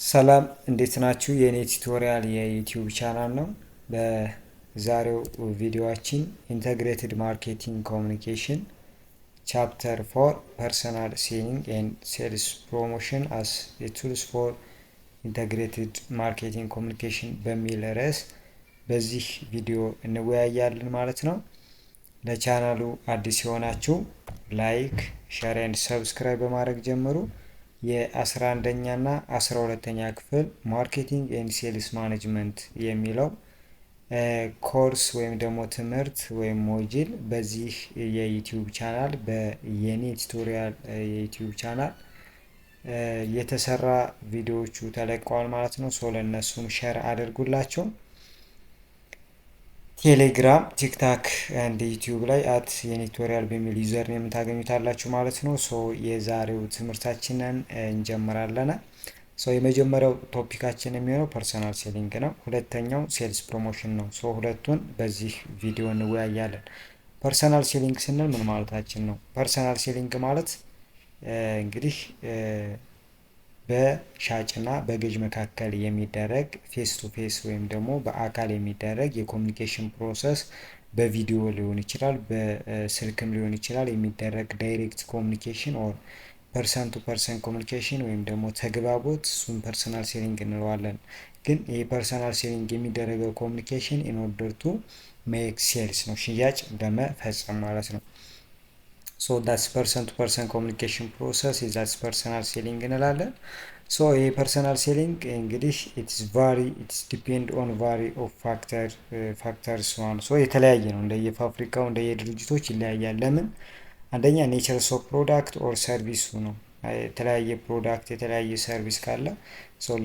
ሰላም እንዴት ናችሁ? የኔ ቱቶሪያል የዩቲዩብ ቻናል ነው። በዛሬው ቪዲዮአችን ኢንተግሬትድ ማርኬቲንግ ኮሚኒኬሽን ቻፕተር 4 ፐርሰናል ሴሊንግ ኤንድ ሴልስ ፕሮሞሽን አስ ቱልስ ፎር ኢንተግሬትድ ማርኬቲንግ ኮሚኒኬሽን በሚል ርዕስ በዚህ ቪዲዮ እንወያያለን ማለት ነው። ለቻናሉ አዲስ የሆናችሁ ላይክ፣ ሼር ኤንድ ሰብስክራይብ በማድረግ ጀምሩ። የ11ኛ እና 12ኛ ክፍል ማርኬቲንግ ኤንድ ሴልስ ማኔጅመንት የሚለው ኮርስ ወይም ደግሞ ትምህርት ወይም ሞጁል በዚህ የዩቲዩብ ቻናል በየኔ ቱቶሪያል የዩቲዩብ ቻናል የተሰራ ቪዲዮዎቹ ተለቀዋል ማለት ነው። ለእነሱም ሼር አድርጉላቸው። ቴሌግራም፣ ቲክታክ አንድ ዩቲዩብ ላይ የኔ ቱቶሪያል በሚል ዩዘር ኔም ታገኙታላችሁ ማለት ነው። የዛሬው ትምህርታችንን እንጀምራለን። የመጀመሪያው ቶፒካችን የሚሆነው ፐርሰናል ሴሊንግ ነው። ሁለተኛው ሴልስ ፕሮሞሽን ነው። ሁለቱን በዚህ ቪዲዮ እንወያያለን። ፐርሰናል ሴሊንግ ስንል ምን ማለታችን ነው? ፐርሰናል ሴሊንግ ማለት እንግዲህ በሻጭና በገዥ መካከል የሚደረግ ፌስ ቱ ፌስ ወይም ደግሞ በአካል የሚደረግ የኮሚኒኬሽን ፕሮሰስ በቪዲዮ ሊሆን ይችላል፣ በስልክም ሊሆን ይችላል የሚደረግ ዳይሬክት ኮሚኒኬሽን ኦር ፐርሰን ቱ ፐርሰን ኮሚኒኬሽን ወይም ደግሞ ተግባቦት፣ እሱን ፐርሰናል ሴሊንግ እንለዋለን። ግን ይህ ፐርሰናል ሴሊንግ የሚደረገው ኮሚኒኬሽን ኢን ኦርደር ቱ ሜክ ሴልስ ነው፣ ሽያጭ ለመፈጸም ማለት ነው። ዳትስ ፐርሰን ቱ ፐርሰን ኮሚኒኬሽን ፕሮሰስ ዛትስ ፐርሰናል ሴሊንግ እንላለን። ይህ ፐርሰናል ሴሊንግ እንግዲህ ኢትስ ዲፔንድ ኦን ቫሪ ኦፍ ፋክተርስ ዋን የተለያየ ነው። እንደየፋብሪካው እንደየድርጅቶች ይለያያል። ለምን? አንደኛ ኔቸርስ ኦፍ ፕሮዳክት ኦር ሰርቪሱ ነው። የተለያየ ፕሮዳክት የተለያየ ሰርቪስ ካለ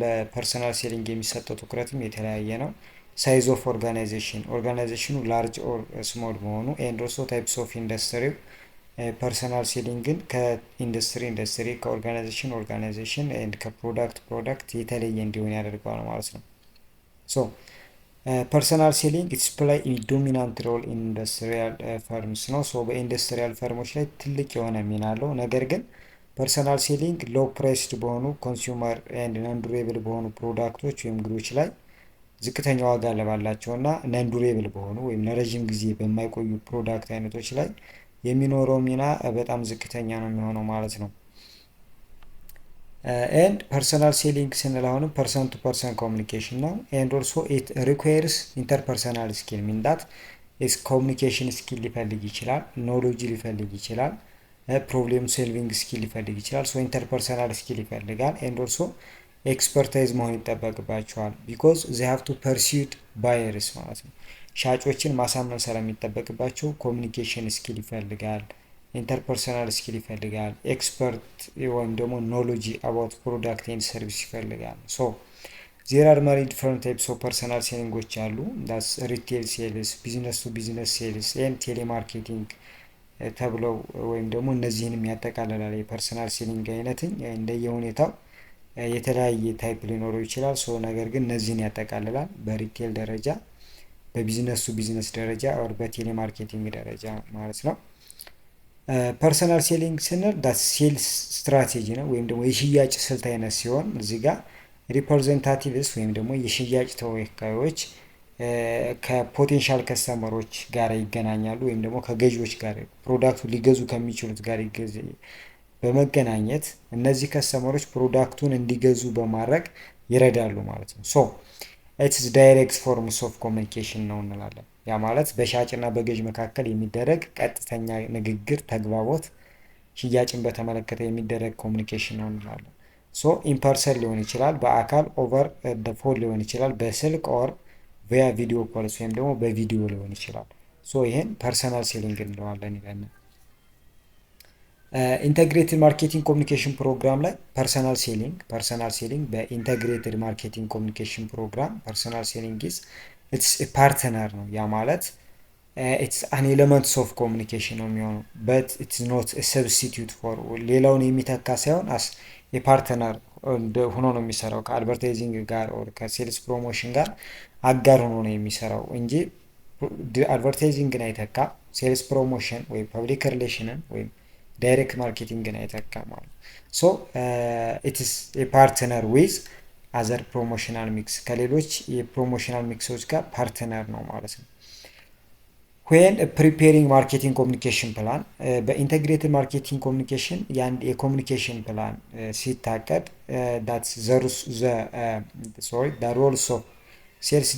ለፐርሰናል ሴሊንግ የሚሰጠው ትኩረትም የተለያየ ነው። ሳይዝ ኦፍ ኦርጋናይዜሽኑ ላርጅ ኦር ስሞል መሆኑ ኤንድ ኦልሶ ታይፕስ ኦፍ ኢንዱስትሪው ፐርሰናል ሴሊንግን ከኢንዱስትሪ ከኦርጋናይዜሽን ኤንድ ከፕሮዳክት የተለየ እንዲሆን ያደርገዋል ማለት ነው። ፐርሰናል ሴሊንግ ኢትስ ፕላይ ዶሚናንት ሮል ኢን ኢንዱስትሪያል ፈርምስ ነው። በኢንዱስትሪያል ፈርሞች ላይ ትልቅ የሆነ ሚና አለው። ነገር ግን ፐርሰናል ሴሊንግ ሎው ፕራይስድ በሆኑ ኮንሱመር ኤንድ ነንዱሬብል በሆኑ ፕሮዳክቶች ወይም ግሮች ላይ ዝቅተኛ ዋጋ ለባላቸው እና ነንዱሬብል በሆኑ ወይም ለረዥም ጊዜ በማይቆዩ ፕሮዳክት አይነቶች ላይ የሚኖረው ሚና በጣም ዝቅተኛ ነው የሚሆነው ማለት ነው። ኤንድ ፐርሰናል ሴሊንግ ስንል አሁንም ፐርሰን ቱ ፐርሰን ኮሚኒኬሽን ነው። ኤንድ ኦልሶ ኢት ሪኳየርስ ኢንተርፐርሰናል ስኪል ሚንዳት ኮሚኒኬሽን ስኪል ሊፈልግ ይችላል፣ ኖሎጂ ሊፈልግ ይችላል፣ ፕሮብሌም ሶልቪንግ ስኪል ሊፈልግ ይችላል። ኢንተርፐርሰናል ስኪል ይፈልጋል። ኤንድ ኦልሶ ኤክስፐርታይዝ መሆን ይጠበቅባቸዋል። ቢኮዝ ዜ ሃቭ ቱ ፐርሲድ ባየርስ ማለት ነው። ሻጮችን ማሳመን ስለሚጠበቅባቸው ኮሚኒኬሽን ስኪል ይፈልጋል፣ ኢንተርፐርሰናል ስኪል ይፈልጋል፣ ኤክስፐርት ወይም ደግሞ ኖሎጂ አባውት ፕሮዳክት ኤንድ ሰርቪስ ይፈልጋል። ዜር አር ማሪ ዲፈረንት ታይፕስ ኦፍ ፐርሰናል ሴሊንጎች አሉ። ዳስ ሪቴል ሴልስ፣ ቢዝነስ ቱ ቢዝነስ ሴልስ ኤንድ ቴሌማርኬቲንግ ተብለው ወይም ደግሞ እነዚህንም ያጠቃልላል። የፐርሰናል ሴሊንግ አይነትን እንደየሁኔታው የተለያየ ታይፕ ሊኖረው ይችላል። ነገር ግን እነዚህን ያጠቃልላል በሪቴል ደረጃ፣ በቢዝነስ ቱ ቢዝነስ ደረጃ ኦር በቴሌማርኬቲንግ ደረጃ ማለት ነው። ፐርሰናል ሴሊንግ ስንል ሴልስ ስትራቴጂ ነው ወይም ደግሞ የሽያጭ ስልት አይነት ሲሆን እዚህ ጋር ሪፕሬዘንታቲቭስ ወይም ደግሞ የሽያጭ ተወካዮች ከፖቴንሻል ከስተመሮች ጋር ይገናኛሉ ወይም ደግሞ ከገዢዎች ጋር ፕሮዳክቱ ሊገዙ ከሚችሉት ጋር በመገናኘት እነዚህ ከስተመሮች ፕሮዳክቱን እንዲገዙ በማድረግ ይረዳሉ ማለት ነው። ኢትስ ዳይሬክት ፎርምስ ኦፍ ኮሚኒኬሽን ነው እንላለን። ያ ማለት በሻጭና በገዥ መካከል የሚደረግ ቀጥተኛ ንግግር፣ ተግባቦት፣ ሽያጭን በተመለከተ የሚደረግ ኮሚኒኬሽን ነው እንላለን። ኢንፐርሰን ሊሆን ይችላል፣ በአካል ኦቨር ደ ፎን ሊሆን ይችላል፣ በስልክ ኦር ቪያ ቪዲዮ ኮልስ ወይም ደግሞ በቪዲዮ ሊሆን ይችላል። ይህን ፐርሰናል ሴሊንግ እንለዋለን ይለናል። ኢንተግሬትድ ማርኬቲንግ ኮሚኒኬሽን ፕሮግራም ላይ ፐርሰናል ሴሊንግ በኢንተግሬትድ ማርኬቲንግ ኮሚኒኬሽን ፕሮግራም ፐርሰናል ሴሊንግ ኢትስ ፓርትነር ነው። ያ ማለት ኢትስ አን ኤሌመንትስ ኦፍ ኮሚኒኬሽን ነው የሚሆነው በት ኢትስ ኖት ሰብስቲቱት ፎር ሌላውን የሚተካ ሳይሆን አስ የፓርትነር ሆኖ ነው የሚሰራው። ከአድቨርታይዚንግ ጋር ኦር ከሴልስ ፕሮሞሽን ጋር አጋር ሆኖ ነው የሚሰራው እንጂ አድቨርታይዚንግን አይተካ፣ ሴልስ ፕሮሞሽን ወይም ፐብሊክ ሪሌሽንን ወይም ዳይሬክት ማርኬቲንግን አይተካም ማለት ኢትስ ኤ ፓርትነር ዊዝ አዘር ፕሮሞሽናል ሚክስ ከሌሎች የፕሮሞሽናል ሚክሶች ጋር ፓርትነር ነው ማለት ነው። ዌን ፕሪፔሪንግ ማርኬቲንግ ኮሚኒኬሽን ፕላን በኢንቴግሬትድ ማርኬቲንግ ኮሚኒኬሽን የአንድ የኮሚኒኬሽን ፕላን ሲታቀድ ሮልስ ኦፍ ሴልስ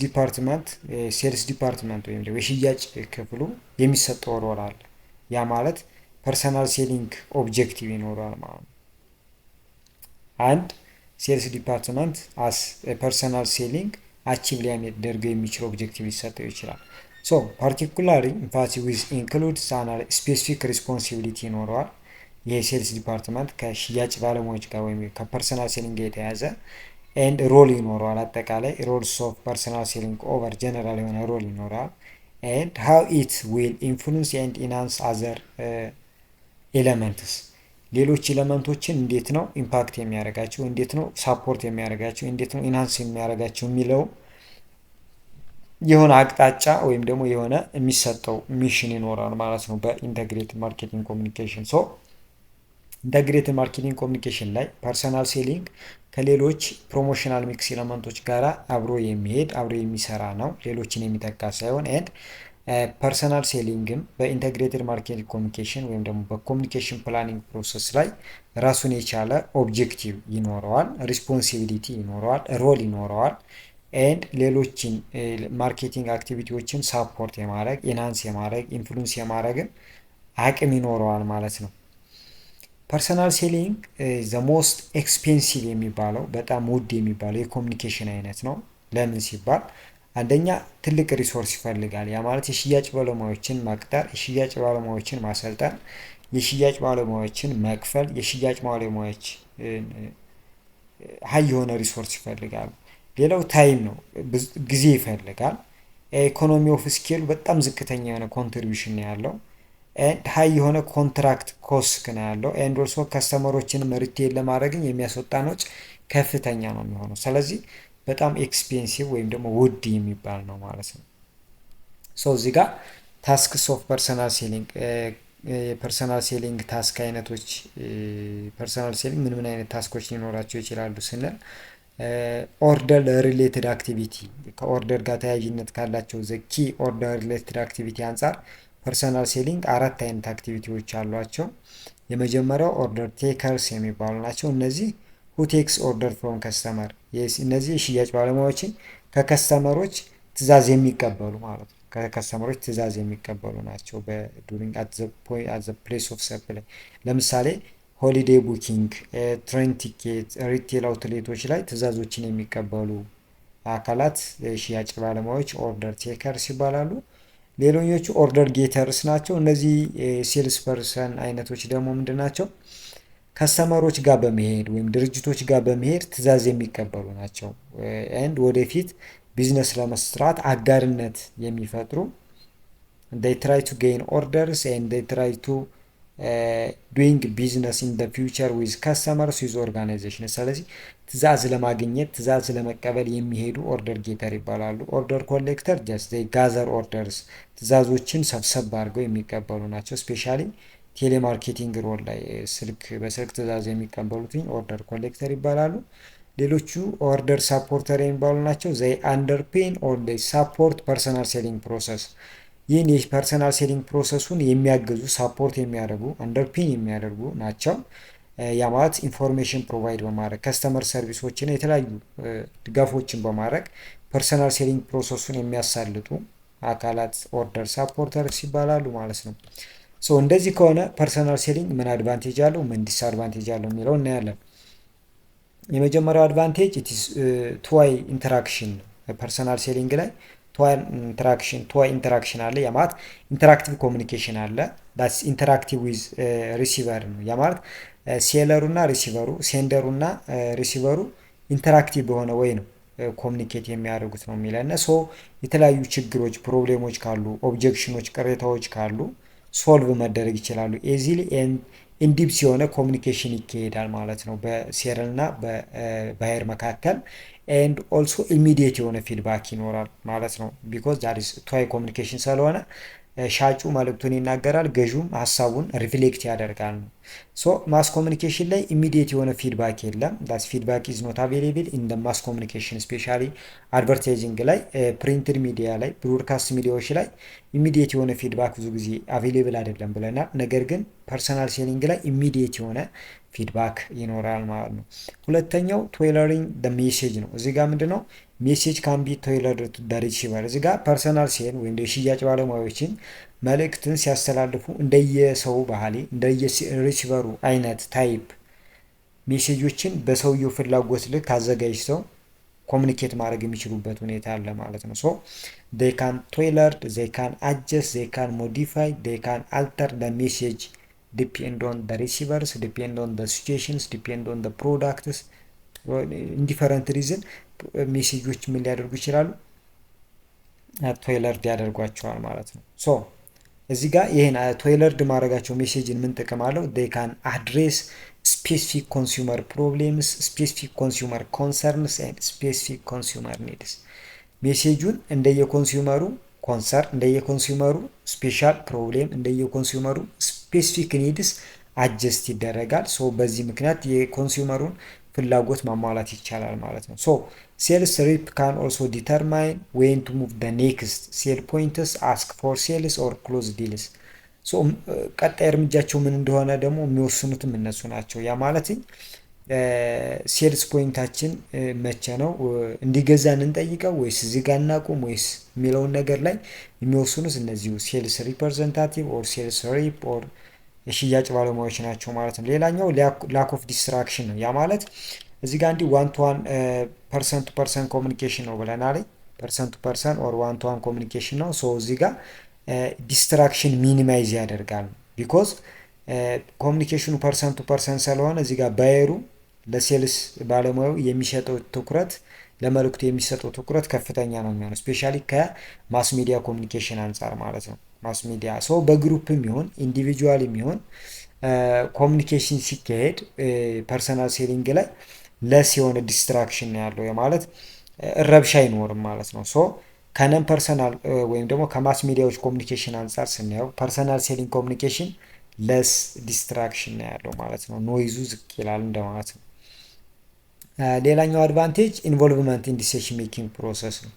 ዲፓርትመንት ወይም ደግሞ የሽያጭ ክፍሉ የሚሰጠው ሮል አለ። ያ ማለት ፐርሰናል ሴሊንግ ኦብጀክቲቭ ይኖራል ማለት ነው። አንድ ሴልስ ዲፓርትመንት አስ ፐርሰናል ሴሊንግ አቺቭ ሊያደርገው የሚችል ኦብጀክቲቭ ሊሰጠው ይችላል። ሶ ፓርቲኩላሪ ኢምፓቲ ዊዝ ኢንክሉድስ ስፔሲፊክ ሪስፖንሲቢሊቲ ይኖረዋል። የሴልስ ዲፓርትመንት ከሽያጭ ባለሙያዎች ጋር ወይም ከፐርሰናል ሴሊንግ ጋር የተያዘ ኤንድ ሮል ይኖረዋል። አጠቃላይ ሮልስ ኦፍ ፐርሰናል ሴሊንግ ኦቨር ጀነራል የሆነ ሮል ይኖረዋል። ኤንድ ሃው ኢት ዊል ኢንፍሉንስ ኤንድ ኢንሃንስ አዘር ኤለመንትስ ሌሎች ኤለመንቶችን እንዴት ነው ኢምፓክት የሚያደርጋቸው፣ እንዴት ነው ሳፖርት የሚያደርጋቸው፣ እንዴት ነው ኢንሃንስ የሚያደርጋቸው የሚለው የሆነ አቅጣጫ ወይም ደግሞ የሆነ የሚሰጠው ሚሽን ይኖራል ማለት ነው በኢንተግሬትድ ማርኬቲንግ ኮሚኒኬሽን። ሶ ኢንተግሬትድ ማርኬቲንግ ኮሚኒኬሽን ላይ ፐርሰናል ሴሊንግ ከሌሎች ፕሮሞሽናል ሚክስ ኤለመንቶች ጋር አብሮ የሚሄድ አብሮ የሚሰራ ነው፣ ሌሎችን የሚተካ ሳይሆን። ኤንድ ፐርሰናል ሴሊንግም በኢንተግሬትድ ማርኬቲንግ ኮሚኒኬሽን ወይም ደግሞ በኮሚኒኬሽን ፕላኒንግ ፕሮሰስ ላይ ራሱን የቻለ ኦብጀክቲቭ ይኖረዋል፣ ሪስፖንሲቢሊቲ ይኖረዋል፣ ሮል ይኖረዋል። ኤንድ ሌሎችን ማርኬቲንግ አክቲቪቲዎችን ሳፖርት የማድረግ ኢንሃንስ የማድረግ ኢንፍሉንስ የማድረግን አቅም ይኖረዋል ማለት ነው። ፐርሰናል ሴሊንግ ዘ ሞስት ኤክስፔንሲቭ የሚባለው በጣም ውድ የሚባለው የኮሚኒኬሽን አይነት ነው። ለምን ሲባል አንደኛ ትልቅ ሪሶርስ ይፈልጋል። ያ ማለት የሽያጭ ባለሙያዎችን መቅጠር፣ የሽያጭ ባለሙያዎችን ማሰልጠን፣ የሽያጭ ባለሙያዎችን መክፈል፣ የሽያጭ ባለሙያዎች ሀይ የሆነ ሪሶርስ ይፈልጋሉ። ሌላው ታይም ነው፣ ጊዜ ይፈልጋል። ኢኮኖሚ ኦፍ ስኬል በጣም ዝቅተኛ የሆነ ኮንትሪቢሽን ነው ያለው። ሀይ የሆነ ኮንትራክት ኮስት ነው ያለው። ኤንድ ኦልሶ ከስተመሮችንም ሪቴል ለማድረግን የሚያስወጣን ወጪ ከፍተኛ ነው የሚሆነው። ስለዚህ በጣም ኤክስፔንሲቭ ወይም ደግሞ ውድ የሚባል ነው ማለት ነው። ሶ እዚህ ጋር ታስክስ ኦፍ ፐርሰናል ሴሊንግ የፐርሰናል ሴሊንግ ታስክ አይነቶች ፐርሰናል ሴሊንግ ምን ምን አይነት ታስኮች ሊኖራቸው ይችላሉ ስንል ኦርደር ሪሌትድ አክቲቪቲ ከኦርደር ጋር ተያያዥነት ካላቸው ዘኪ ኦርደር ሪሌትድ አክቲቪቲ አንጻር ፐርሰናል ሴሊንግ 4 አይነት አክቲቪቲዎች አሏቸው። የመጀመሪያው ኦርደር ቴከርስ የሚባሉ ናቸው። እነዚህ who takes order from customer እነዚህ የሽያጭ ባለሙያዎችን ከከስተመሮች ትዕዛዝ የሚቀበሉ ማለት ነው። ከከስተመሮች ትዕዛዝ የሚቀበሉ ናቸው በዱሪንግ at the place of supply። ለምሳሌ ሆሊዴይ ቡኪንግ፣ ትሬን ቲኬት፣ ሪቴል አውትሌቶች ላይ ትዕዛዞችን የሚቀበሉ አካላት የሽያጭ ባለሙያዎች ኦርደር ቴከርስ ይባላሉ። ሌሎኞቹ ኦርደር ጌተርስ ናቸው። እነዚህ ሴልስ ፐርሰን አይነቶች ደግሞ ምንድን ናቸው? ከስተመሮች ጋር በመሄድ ወይም ድርጅቶች ጋር በመሄድ ትዕዛዝ የሚቀበሉ ናቸው። ኤንድ ወደፊት ቢዝነስ ለመስራት አጋርነት የሚፈጥሩ they try to gain orders and they try to doing business in the future with customers with organization። ስለዚህ ትዕዛዝ ለማግኘት ትዕዛዝ ለመቀበል የሚሄዱ ኦርደር ጌተር ይባላሉ። ኦርደር ኮሌክተር ጀስት they gather orders ትዕዛዞችን ሰብሰብ አድርገው የሚቀበሉ ናቸው። ስፔሻሊ ቴሌማርኬቲንግ ሮል ላይ በስልክ ትዕዛዝ የሚቀበሉትኝ ኦርደር ኮሌክተር ይባላሉ። ሌሎቹ ኦርደር ሳፖርተር የሚባሉ ናቸው። ዘይ አንደርፒን ኦር ዘይ ሳፖርት ፐርሰናል ሴሊንግ ፕሮሰስ ይህን የፐርሰናል ሴሊንግ ፕሮሰሱን የሚያገዙ ሳፖርት የሚያደርጉ አንደርፒን የሚያደርጉ ናቸው። ያ ማለት ኢንፎርሜሽን ፕሮቫይድ በማድረግ ከስተመር ሰርቪሶችን የተለያዩ ድጋፎችን በማድረግ ፐርሰናል ሴሊንግ ፕሮሰሱን የሚያሳልጡ አካላት ኦርደር ሳፖርተርስ ይባላሉ ማለት ነው። ሶ እንደዚህ ከሆነ ፐርሰናል ሴሊንግ ምን አድቫንቴጅ አለው ምን ዲስአድቫንቴጅ አለው የሚለው እናያለን። የመጀመሪያው አድቫንቴጅ ኢትስ ቱዋይ ኢንተራክሽን ነው። ፐርሰናል ሴሊንግ ላይ ቱዋይ ኢንተራክሽን አለ። ያ ማለት ኢንተራክቲቭ ኮሚኒኬሽን አለ። ዳትስ ኢንተራክቲቭ ዊዝ ሪሲቨር ነው። ያ ማለት ሴለሩና ሪሲቨሩ ሴንደሩና ሪሲቨሩ ኢንተራክቲቭ በሆነ ወይ ነው ኮሚኒኬት የሚያደርጉት ነው የሚለን። ሶ የተለያዩ ችግሮች ፕሮብሌሞች ካሉ ኦብጀክሽኖች ቅሬታዎች ካሉ ሶልቭ መደረግ ይችላሉ። ኤዚሊ ኢንዲፕስ የሆነ ኮሚኒኬሽን ይካሄዳል ማለት ነው በሴለር እና በባየር መካከል። ኤንድ ኦልሶ ኢሚዲየት የሆነ ፊድባክ ይኖራል ማለት ነው። ቢኮዝ ዛት ኢዝ ቱዋይ ኮሚኒኬሽን ስለሆነ ሻጩ መልእክቱን ይናገራል፣ ገዥውም ሀሳቡን ሪፍሌክት ያደርጋል ነው። ሶ ማስ ኮሚኒኬሽን ላይ ኢሚዲየት የሆነ ፊድባክ የለም። ዳስ ፊድባክ ኢዝ ኖት አቬሌብል ኢን ደ ማስ ኮሚኒኬሽን ስፔሻሊ አድቨርታይዚንግ ላይ፣ ፕሪንትድ ሚዲያ ላይ፣ ብሮድካስት ሚዲያዎች ላይ ኢሚዲየት የሆነ ፊድባክ ብዙ ጊዜ አቬሌብል አይደለም ብለናል። ነገር ግን ፐርሰናል ሴሊንግ ላይ ኢሚዲየት የሆነ ፊድባክ ይኖራል ማለት ነው። ሁለተኛው ቴይለሪንግ ደ ሜሴጅ ነው። እዚህ ጋር ምንድን ነው ሜሴጅ ካን ቢ ቴይለርድ ቱ ደ ሪሲቨር። እዚህ ጋር ፐርሰናል ሴል ወይም የሽያጭ ባለሙያዎችን መልእክትን ሲያስተላልፉ እንደየሰው ባህሪ እንደየሪሲቨሩ አይነት ታይፕ ሜሴጆችን በሰውየው ፍላጎት ልክ አዘጋጅተው ኮሚኒኬት ማድረግ የሚችሉበት ሁኔታ አለ ማለት ነው። ሶ they can tailor, they can adjust, they can modify, they can alter the message depend on the receivers, depend on the situations, depend on the products, ኢንዲፈረንት ሪዝን ሜሴጆች ምን ሊያደርጉ ይችላሉ? ቴይለርድ ያደርጓቸዋል ማለት ነው። ሶ እዚህ ጋር ይሄን ቴይለርድ ማድረጋቸው ሜሴጅን ምን ጥቅም አለው? they can address specific consumer problems, specific consumer concerns and specific consumer needs። ሜሴጁን እንደየኮንሱመሩ ኮንሰርን፣ እንደየኮንሱመሩ ስፔሻል ፕሮብሌም፣ እንደየኮንሱመሩ ስፔሲፊክ ኒድስ አጀስት ይደረጋል። ሶ በዚህ ምክንያት የኮንሱመሩን ፍላጎት ማሟላት ይቻላል ማለት ነው። ሶ ሴልስ ሪፕ ካን ኦልሶ ዲተርማይን ዌን ቱ ሙቭ ደ ኔክስት ሴል ፖይንትስ፣ አስክ ፎር ሴልስ ኦር ክሎዝ ዲልስ። ሶ ቀጣይ እርምጃቸው ምን እንደሆነ ደግሞ የሚወስኑትም እነሱ ናቸው። ያ ማለት ሴልስ ፖይንታችን መቼ ነው እንዲገዛን እንጠይቀው ወይስ እዚህ ጋር እናቁም ወይስ የሚለውን ነገር ላይ የሚወስኑት እነዚሁ ሴልስ ሪፕሬዘንታቲቭ ኦር ሴልስ ሪፕ ኦር የሽያጭ ባለሙያዎች ናቸው ማለት ነው። ሌላኛው ላክ ኦፍ ዲስትራክሽን ነው። ያ ማለት እዚህ ጋር እንዲህ ዋን ቱ ዋን ፐርሰን ቱ ፐርሰን ኮሚኒኬሽን ነው ብለናል። ፐርሰን ቱ ፐርሰን ኦር ዋን ቱ ዋን ኮሚኒኬሽን ነው። ሶ እዚህ ጋር ዲስትራክሽን ሚኒማይዝ ያደርጋል። ቢኮዝ ኮሚኒኬሽኑ ፐርሰን ቱ ፐርሰን ስለሆነ እዚህ ጋር ባየሩ ለሴልስ ባለሙያው የሚሰጠው ትኩረት ለመልእክቱ የሚሰጠው ትኩረት ከፍተኛ ነው የሚሆነው ስፔሻሊ ከማስ ሚዲያ ኮሚኒኬሽን አንጻር ማለት ነው። ማስ ሚዲያ ሰው በግሩፕም ይሁን ኢንዲቪጁዋልም ይሁን ኮሚኒኬሽን ሲካሄድ ፐርሰናል ሴሊንግ ላይ ለስ የሆነ ዲስትራክሽን ነው ያለው ማለት ረብሻ አይኖርም ማለት ነው። ሶ ከነን ፐርሰናል ወይም ደግሞ ከማስ ሚዲያዎች ኮሚኒኬሽን አንጻር ስናየው ፐርሰናል ሴሊንግ ኮሚኒኬሽን ለስ ዲስትራክሽን ነው ያለው ማለት ነው። ኖይዙ ዝቅ ይላል እንደማለት ነው። ሌላኛው አድቫንቴጅ ኢንቮልቭመንት ኢን ዲሲሽን ሜኪንግ ፕሮሰስ ነው።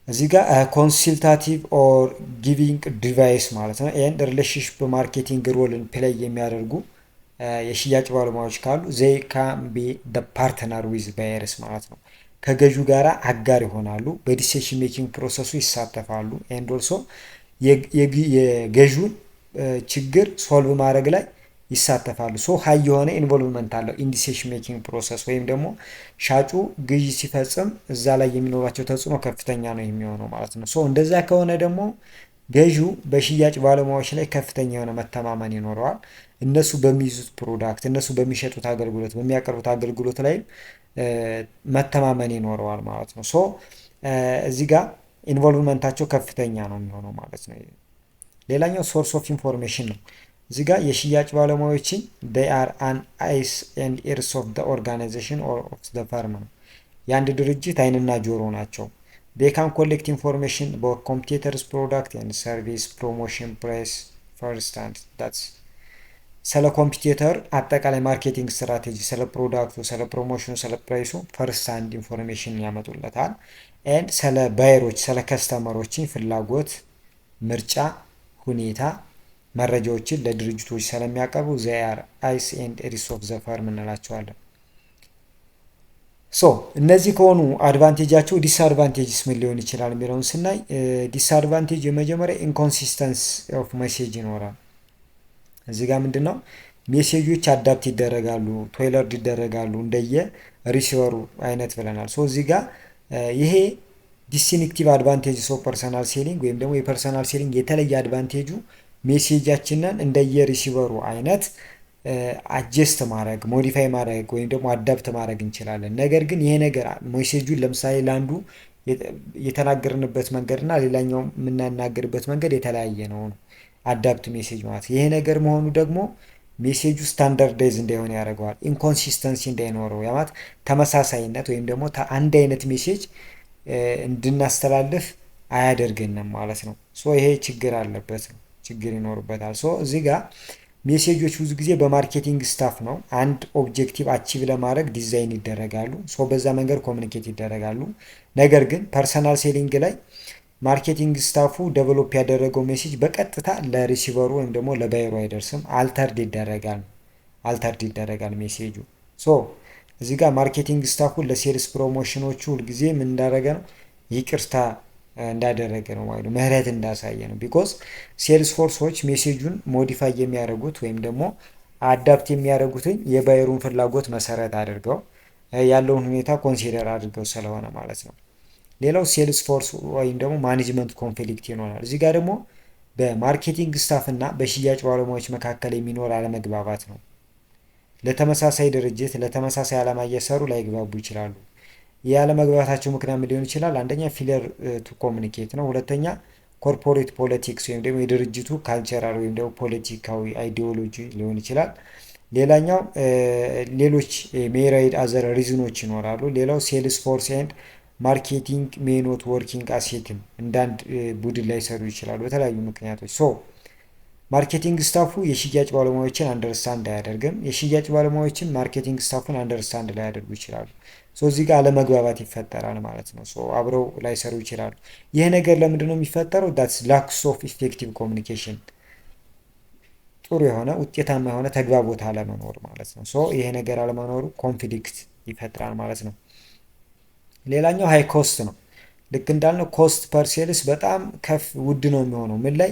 እዚህ ጋር ኮንሲልታቲቭ ኦር ጊቪንግ ዲቫይስ ማለት ነው። ኤንድ ሪሌሽንሽፕ ማርኬቲንግ ሮልን ፕሌይ የሚያደርጉ የሽያጭ ባለሙያዎች ካሉ ዘይ ካን ቢ ደ ፓርትነር ዊዝ ባየርስ ማለት ነው። ከገዢው ጋር አጋር ይሆናሉ፣ በዲሲሽን ሜኪንግ ፕሮሰሱ ይሳተፋሉ። ኤንድ ኦልሶ የገዢውን ችግር ሶልቭ ማድረግ ላይ ይሳተፋሉ። ሶ ሀይ የሆነ ኢንቮልቭመንት አለው ኢን ዲሲሽን ሜኪንግ ፕሮሰስ ወይም ደግሞ ሻጩ ግዢ ሲፈጽም እዛ ላይ የሚኖራቸው ተጽዕኖ ከፍተኛ ነው የሚሆነው ማለት ነው። ሶ እንደዛ ከሆነ ደግሞ ገዢው በሽያጭ ባለሙያዎች ላይ ከፍተኛ የሆነ መተማመን ይኖረዋል። እነሱ በሚይዙት ፕሮዳክት፣ እነሱ በሚሸጡት አገልግሎት፣ በሚያቀርቡት አገልግሎት ላይ መተማመን ይኖረዋል ማለት ነው። ሶ እዚህ ጋር ኢንቮልቭመንታቸው ከፍተኛ ነው የሚሆነው ማለት ነው። ሌላኛው ሶርስ ኦፍ ኢንፎርሜሽን ነው። እዚህ ጋር የሽያጭ ባለሙያዎችን they are an eyes and ears of the organization or of the firm ነው። የአንድ ድርጅት አይንና ጆሮ ናቸው። they can collect information about competitors product and service promotion price first and that's ስለ ኮምፒቲተር አጠቃላይ ማርኬቲንግ ስትራቴጂ፣ ስለ ፕሮዳክቱ፣ ስለ ፕሮሞሽኑ፣ ስለ ፕራይሱ ፈርስት ሃንድ ኢንፎርሜሽን ያመጡለታል። ኤንድ ስለ ባየሮች፣ ስለ ከስተመሮችን ፍላጎት፣ ምርጫ፣ ሁኔታ መረጃዎችን ለድርጅቶች ስለሚያቀርቡ they are eyes and ears of the firm እንላቸዋለን። ሶ እነዚህ ከሆኑ አድቫንቴጃቸው ዲስአድቫንቴጅስ ምን ሊሆን ይችላል የሚለውን ስናይ ዲስአድቫንቴጅ የመጀመሪያ ኢንኮንሲስተንስ ኦፍ ሜሴጅ ይኖራል። እዚህ ጋር ምንድነው ሜሴጆች አዳፕት ይደረጋሉ፣ ቴይለርድ ይደረጋሉ እንደየ ሪሲቨሩ አይነት ብለናል። ሶ እዚህ ጋር ይሄ ዲስቲንክቲቭ አድቫንቴጅስ ኦፍ ፐርሰናል ሴሊንግ ወይም ደግሞ የፐርሰናል ሴሊንግ የተለየ አድቫንቴጁ ሜሴጃችንን እንደየሪሲቨሩ አይነት አጀስት ማድረግ፣ ሞዲፋይ ማድረግ ወይም ደግሞ አዳፕት ማድረግ እንችላለን። ነገር ግን ይሄ ነገር ሜሴጁን ለምሳሌ ለአንዱ የተናገርንበት መንገድና ሌላኛው የምናናገርበት መንገድ የተለያየ ነው አዳፕት ሜሴጅ ማለት። ይሄ ነገር መሆኑ ደግሞ ሜሴጁ ስታንዳርዳይዝ እንዳይሆን ያደርገዋል። ኢንኮንሲስተንሲ እንዳይኖረው ማለት ተመሳሳይነት ወይም ደግሞ አንድ አይነት ሜሴጅ እንድናስተላልፍ አያደርገንም ማለት ነው። ሶ ይሄ ችግር አለበት ነው፣ ችግር ይኖርበታል። ሶ እዚህ ጋር ሜሴጆች ብዙ ጊዜ በማርኬቲንግ ስታፍ ነው አንድ ኦብጀክቲቭ አቺቭ ለማድረግ ዲዛይን ይደረጋሉ። ሶ በዛ መንገድ ኮሚኒኬት ይደረጋሉ። ነገር ግን ፐርሰናል ሴሊንግ ላይ ማርኬቲንግ ስታፉ ዴቨሎፕ ያደረገው ሜሴጅ በቀጥታ ለሪሲቨሩ ወይም ደግሞ ለባየሩ አይደርስም። አልተርድ ይደረጋል ሜሴጁ። ሶ እዚህ ጋር ማርኬቲንግ ስታፉ ለሴልስ ፕሮሞሽኖቹ ሁልጊዜ ምን እንዳደረገ ነው? ይቅርታ እንዳደረገ ነው ማለት ነው፣ ምህረት እንዳሳየ ነው። ቢኮዝ ሴልስ ፎርሶች ሜሴጁን ሞዲፋይ የሚያደርጉት ወይም ደግሞ አዳፕት የሚያደርጉትን የባየሩን ፍላጎት መሰረት አድርገው ያለውን ሁኔታ ኮንሲደር አድርገው ስለሆነ ማለት ነው። ሌላው ሴልስ ፎርስ ወይም ደግሞ ማኔጅመንት ኮንፍሊክት ይኖራል። እዚህ ጋር ደግሞ በማርኬቲንግ ስታፍ እና በሽያጭ ባለሙያዎች መካከል የሚኖር አለመግባባት ነው። ለተመሳሳይ ድርጅት ለተመሳሳይ ዓላማ እየሰሩ ላይግባቡ ይችላሉ። ያለመግባባታቸው ምክንያት ምን ሊሆን ይችላል? አንደኛ ፊለር ቱ ኮሚኒኬት ነው። ሁለተኛ ኮርፖሬት ፖለቲክስ ወይም ደግሞ የድርጅቱ ካልቸራል ወይም ደግሞ ፖለቲካዊ አይዲዮሎጂ ሊሆን ይችላል። ሌላኛው ሌሎች ሜራይድ አዘር ሪዝኖች ይኖራሉ። ሌላው ሴልስ ፎርስ ኤንድ ማርኬቲንግ ሜኖት ወርኪንግ አሴትም እንዳንድ ቡድን ላይ ሰሩ ይችላሉ በተለያዩ ምክንያቶች። ሶ ማርኬቲንግ ስታፉ የሽያጭ ባለሙያዎችን አንደርስታንድ አያደርግም። የሽያጭ ባለሙያዎችን ማርኬቲንግ ስታፉን አንደርስታንድ ላያደርጉ ይችላሉ። ሶ እዚህ ጋር አለመግባባት ይፈጠራል ማለት ነው። ሶ አብረው ላይሰሩ ይችላሉ። ይህ ነገር ለምንድን ነው የሚፈጠረው? ዳትስ ላክስ ኦፍ ኢፌክቲቭ ኮሚኒኬሽን፣ ጥሩ የሆነ ውጤታማ የሆነ ተግባቦት አለመኖር ማለት ነው። ሶ ይሄ ነገር አለመኖሩ ኮንፍሊክት ይፈጥራል ማለት ነው። ሌላኛው ሃይ ኮስት ነው። ልክ እንዳልነው ኮስት ፐር ሴልስ በጣም ውድ ነው የሚሆነው ምን ላይ?